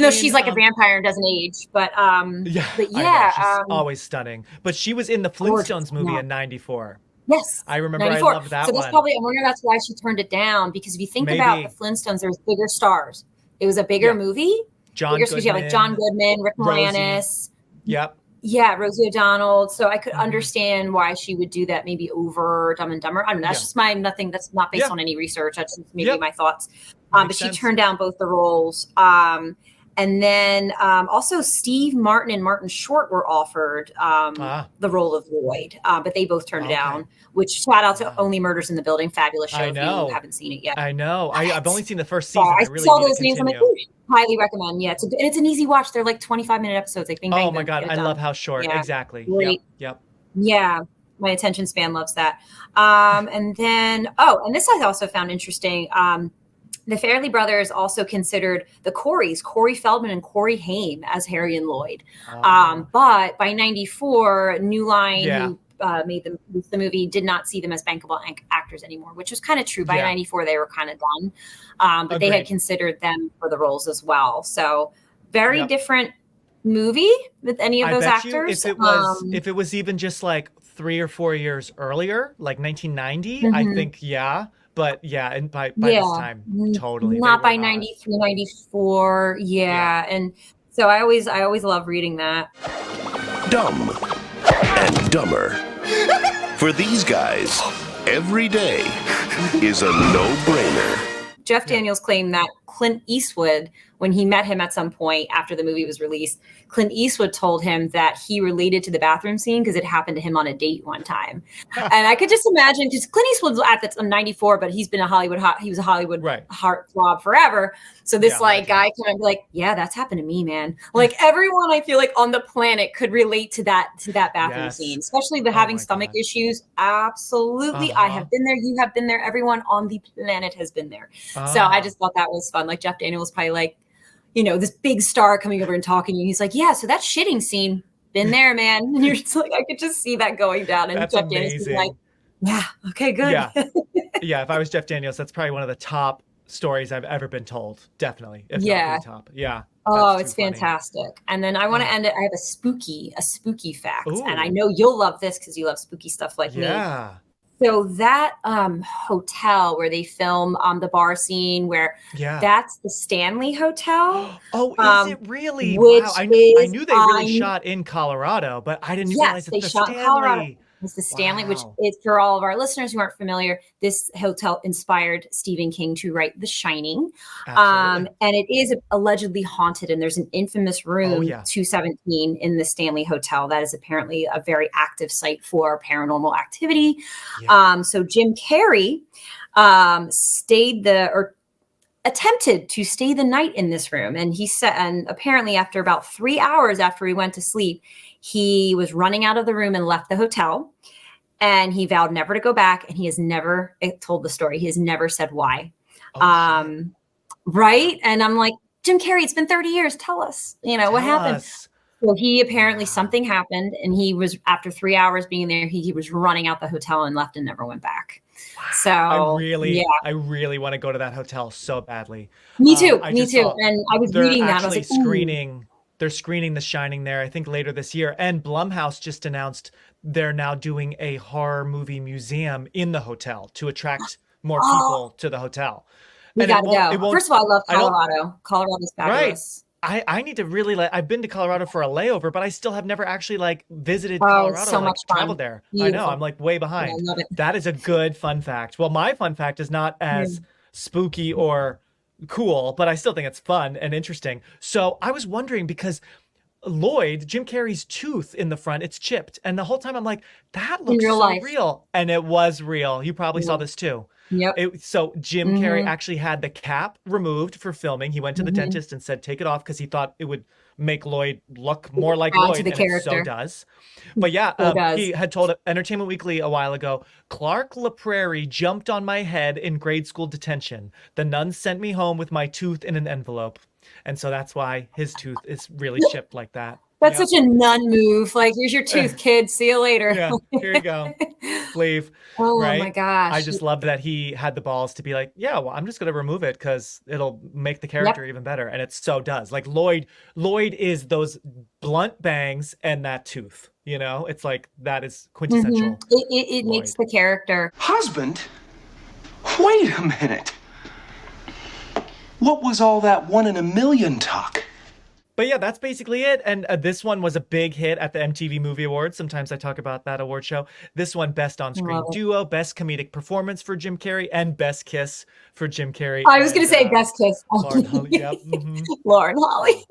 though she's like a vampire and doesn't age, but yeah, she's always stunning. But she was in the Flintstones movie in '94. Yes, I remember. 94. I loved that so that's one. Probably, I wonder that's why she turned it down, because if you think about the Flintstones, there's bigger stars. It was a bigger movie. John Goodman, like John Goodman, Rick Moranis. Yep. Yeah, Rosie O'Donnell. So I could understand why she would do that, maybe over Dumb and Dumber. I don't know. That's just that's not based on any research. That's just maybe my thoughts. But she turned down both the roles. And then also Steve Martin and Martin Short were offered the role of Lloyd, but they both turned it down, which shout out to Only Murders in the Building. Fabulous show. I know. If you haven't seen it yet. I know. I've only seen the first season. I really saw those names. I'm like, ooh, highly recommend. Yeah, it's an easy watch. They're like 25-minute episodes. Like, bing, bang, oh my God. I love how short. Yeah. Exactly. Great. Yep. Yeah. My attention span loves that. And then, and this I also found interesting. The Farrelly brothers also considered the Coreys, Corey Feldman and Corey Haim, as Harry and Lloyd. But by '94, New Line, who made the movie, did not see them as bankable actors anymore, which was kind of true. By '94, they were kind of done. But they had considered them for the roles as well. So very different movie with any of those actors. If it was even just like 3 or 4 years earlier, like 1990, I think, But and by this time, totally. Not by 93, 94. Yeah. And so I always love reading that. Dumb and Dumber. For these guys, every day is a no-brainer. Jeff Daniels claimed that Clint Eastwood, when he met him at some point after the movie was released, Clint Eastwood told him that he related to the bathroom scene because it happened to him on a date one time. And I could just imagine, because Clint Eastwood's at the 94, but he's been a Hollywood heartthrob forever. So this guy kind of like, yeah, that's happened to me, man. Like everyone I feel like on the planet could relate to that bathroom scene, especially having stomach issues. Absolutely. I have been there. You have been there. Everyone on the planet has been there. So I just thought that was fun. Like Jeff Daniels was probably like, this big star coming over and talking to you. He's like, yeah, so that shitting scene, been there, man. And you're just like, I could just see that going down. And that's Jeff amazing. Daniels was like, yeah, okay, good. Yeah, if I was Jeff Daniels, that's probably one of the top stories I've ever been told. Definitely. If not the top. Yeah. Oh, it's fantastic. And then I want to end it. I have a spooky fact. Ooh. And I know you'll love this because you love spooky stuff like me. Yeah. So that hotel where they film the bar scene, where that's the Stanley Hotel. Oh, is it really? Wow. I knew they really shot in Colorado, but I didn't realize it's the Stanley. In Colorado. It's the Stanley, which is, for all of our listeners who aren't familiar, this hotel inspired Stephen King to write The Shining. And it is allegedly haunted, and there's an infamous room, 217, in the Stanley Hotel that is apparently a very active site for paranormal activity. So Jim Carrey attempted to stay the night in this room. And he said, and apparently after about 3 hours after he went to sleep, he was running out of the room and left the hotel, and he vowed never to go back. And he has never told the story. He has never said why. Right. And I'm like, Jim Carrey, it's been 30 years. Tell us, what happened? So he apparently something happened, and he was, after 3 hours being there, he was running out the hotel and left and never went back. So I really want to go to that hotel so badly. Me too. And I was reading that. I was like, they're screening The Shining there, I think, later this year. And Blumhouse just announced they're now doing a horror movie museum in the hotel to attract more people to the hotel. We got to go. First of all, I love Colorado. Colorado's fabulous. Right. I need to really I've been to Colorado for a layover, but I still have never actually visited Colorado. So much fun. Traveled there. Beautiful. I know. I'm way behind. I love it. That is a good fun fact. Well, my fun fact is not as spooky or cool, but I still think it's fun and interesting. So I was wondering, because Lloyd, Jim Carrey's tooth in the front, it's chipped. And the whole time I'm like, that looks real so life. real. And it was real. You probably saw this too. Yep. So Jim Carrey actually had the cap removed for filming. He went to the dentist and said, take it off because he thought it would make Lloyd look more like Lloyd. To the and character. it so does. But yeah, he had told Entertainment Weekly a while ago, Clark LaPrairie jumped on my head in grade school detention. The nuns sent me home with my tooth in an envelope. And so that's why his tooth is really chipped like that. That's such a nun move. Like, here's your tooth, kid. See you later. Yeah, here you go. Leave. Oh right? my gosh. I just loved that he had the balls to be like, yeah, well, I'm just going to remove it because it'll make the character even better. And it so does. Like Lloyd is those blunt bangs and that tooth. You know, it's like that is quintessential. It makes the character. Husband? Wait a minute. What was all that 1 in a million talk? But yeah, that's basically it. And this one was a big hit at the MTV Movie Awards. Sometimes I talk about that award show. This one, Best On-Screen Duo, Best Comedic Performance for Jim Carrey, and Best Kiss for Jim Carrey. I was going to say Best Kiss. Lauren Holly. Yep. Lauren Holly.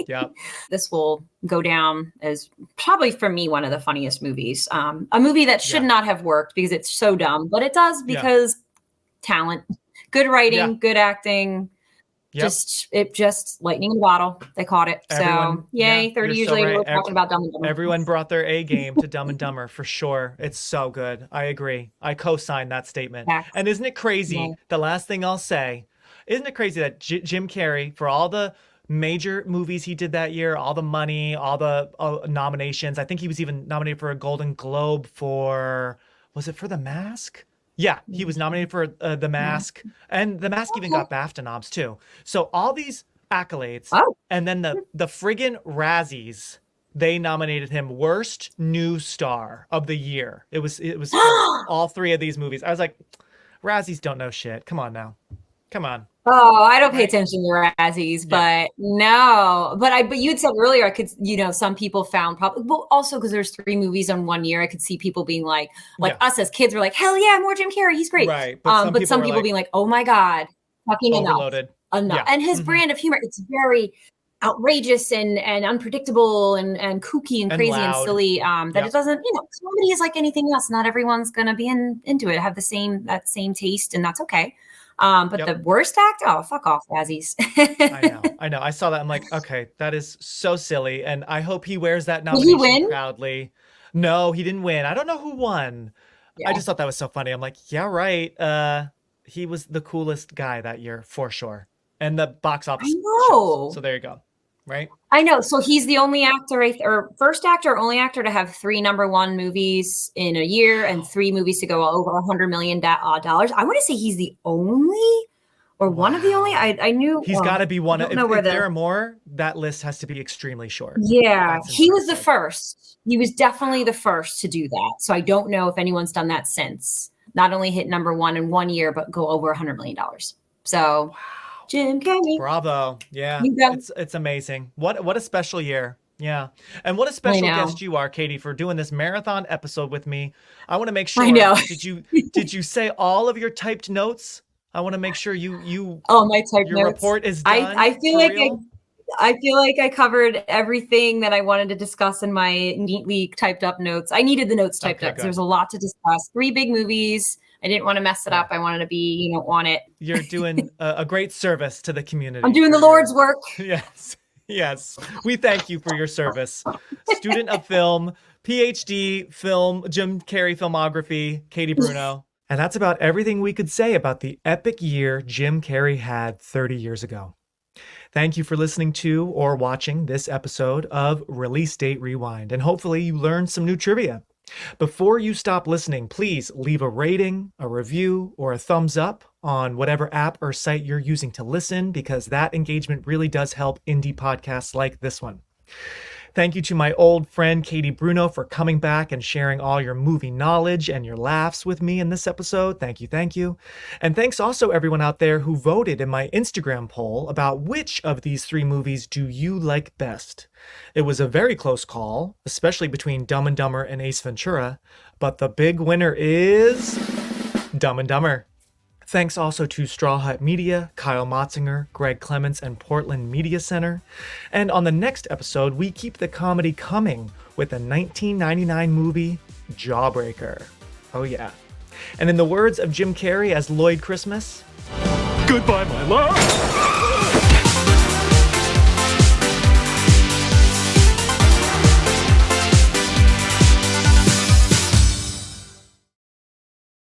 Yep. This will go down as probably for me one of the funniest movies. A movie that should not have worked because it's so dumb, but it does because talent, good writing, good acting. Yep. Just lightning in the bottle. They caught it. So yay, 30 years later, we're talking about Dumb and Dumber. Everyone brought their A game to Dumb and Dumber for sure. It's so good. I agree. I co-sign that statement. And isn't it crazy? The last thing I'll say, isn't it crazy that Jim Carrey, for all the major movies he did that year, all the money, all the nominations, I think he was even nominated for a Golden Globe for, was it for The Mask? Yeah, he was nominated for The Mask, and The Mask even got BAFTA noms too. So all these accolades, and then the friggin' Razzies, they nominated him Worst New Star of the Year. It was all three of these movies. I was like, Razzies don't know shit. Come on now, come on. Oh, I don't pay attention to Razzies, but no. But you had said earlier, I could, some people found probably, well, also because there's 3 movies in 1 year, I could see people being like us as kids were like, hell yeah, more Jim Carrey, he's great. Right. But some people being like, oh my God, fucking overloaded. Enough. Yeah. And his brand of humor, it's very outrageous and unpredictable and kooky and crazy and silly. That it doesn't, comedy is like anything else. Not everyone's gonna be into it, have that same taste, and that's okay. But the worst act, fuck off, Razzies. I know. I saw that. I'm like, okay, that is so silly. And I hope he wears that nomination proudly. No, he didn't win. I don't know who won. Yeah. I just thought that was so funny. I'm like, yeah, right. He was the coolest guy that year for sure. And the box office. I know. So there you go. Right? I know. So he's the only actor, or first actor, or only actor to have 3 #1 movies in a year and 3 movies to go over $100 million. I want to say he's the only, or one of the only. I knew he's got to be one. If there are more, that list has to be extremely short. Yeah, he was the first. He was definitely the first to do that. So I don't know if anyone's done that since. Not only hit #1 in 1 year, but go over $100 million. So. Wow. Jim Carrey. Bravo. Yeah. It's amazing. What a special year. Yeah. And what a special guest you are, Katie, for doing this marathon episode with me. I want to make sure. I know. Did you say all of your typed notes? I want to make sure you my typed your notes. Report is done. I feel like I covered everything that I wanted to discuss in my neatly typed up notes. I needed the notes typed up because there's a lot to discuss. 3 big movies. I didn't want to mess it up. I wanted to be, on it. You're doing a great service to the community. I'm doing the Lord's work. Yes. We thank you for your service. Student of film, PhD film, Jim Carrey filmography, Katie Bruno. And that's about everything we could say about the epic year Jim Carrey had 30 years ago. Thank you for listening to or watching this episode of Release Date Rewind. And hopefully you learned some new trivia. Before you stop listening, please leave a rating, a review, or a thumbs up on whatever app or site you're using to listen, because that engagement really does help indie podcasts like this one. Thank you to my old friend Katie Bruno for coming back and sharing all your movie knowledge and your laughs with me in this episode. Thank you. And thanks also everyone out there who voted in my Instagram poll about which of these 3 movies do you like best. It was a very close call, especially between Dumb and Dumber and Ace Ventura, but the big winner is Dumb and Dumber. Thanks also to Straw Hut Media, Kyle Motzinger, Greg Clements, and Portland Media Center. And on the next episode, we keep the comedy coming with the 1999 movie Jawbreaker. Oh yeah. And in the words of Jim Carrey as Lloyd Christmas, Goodbye, my love.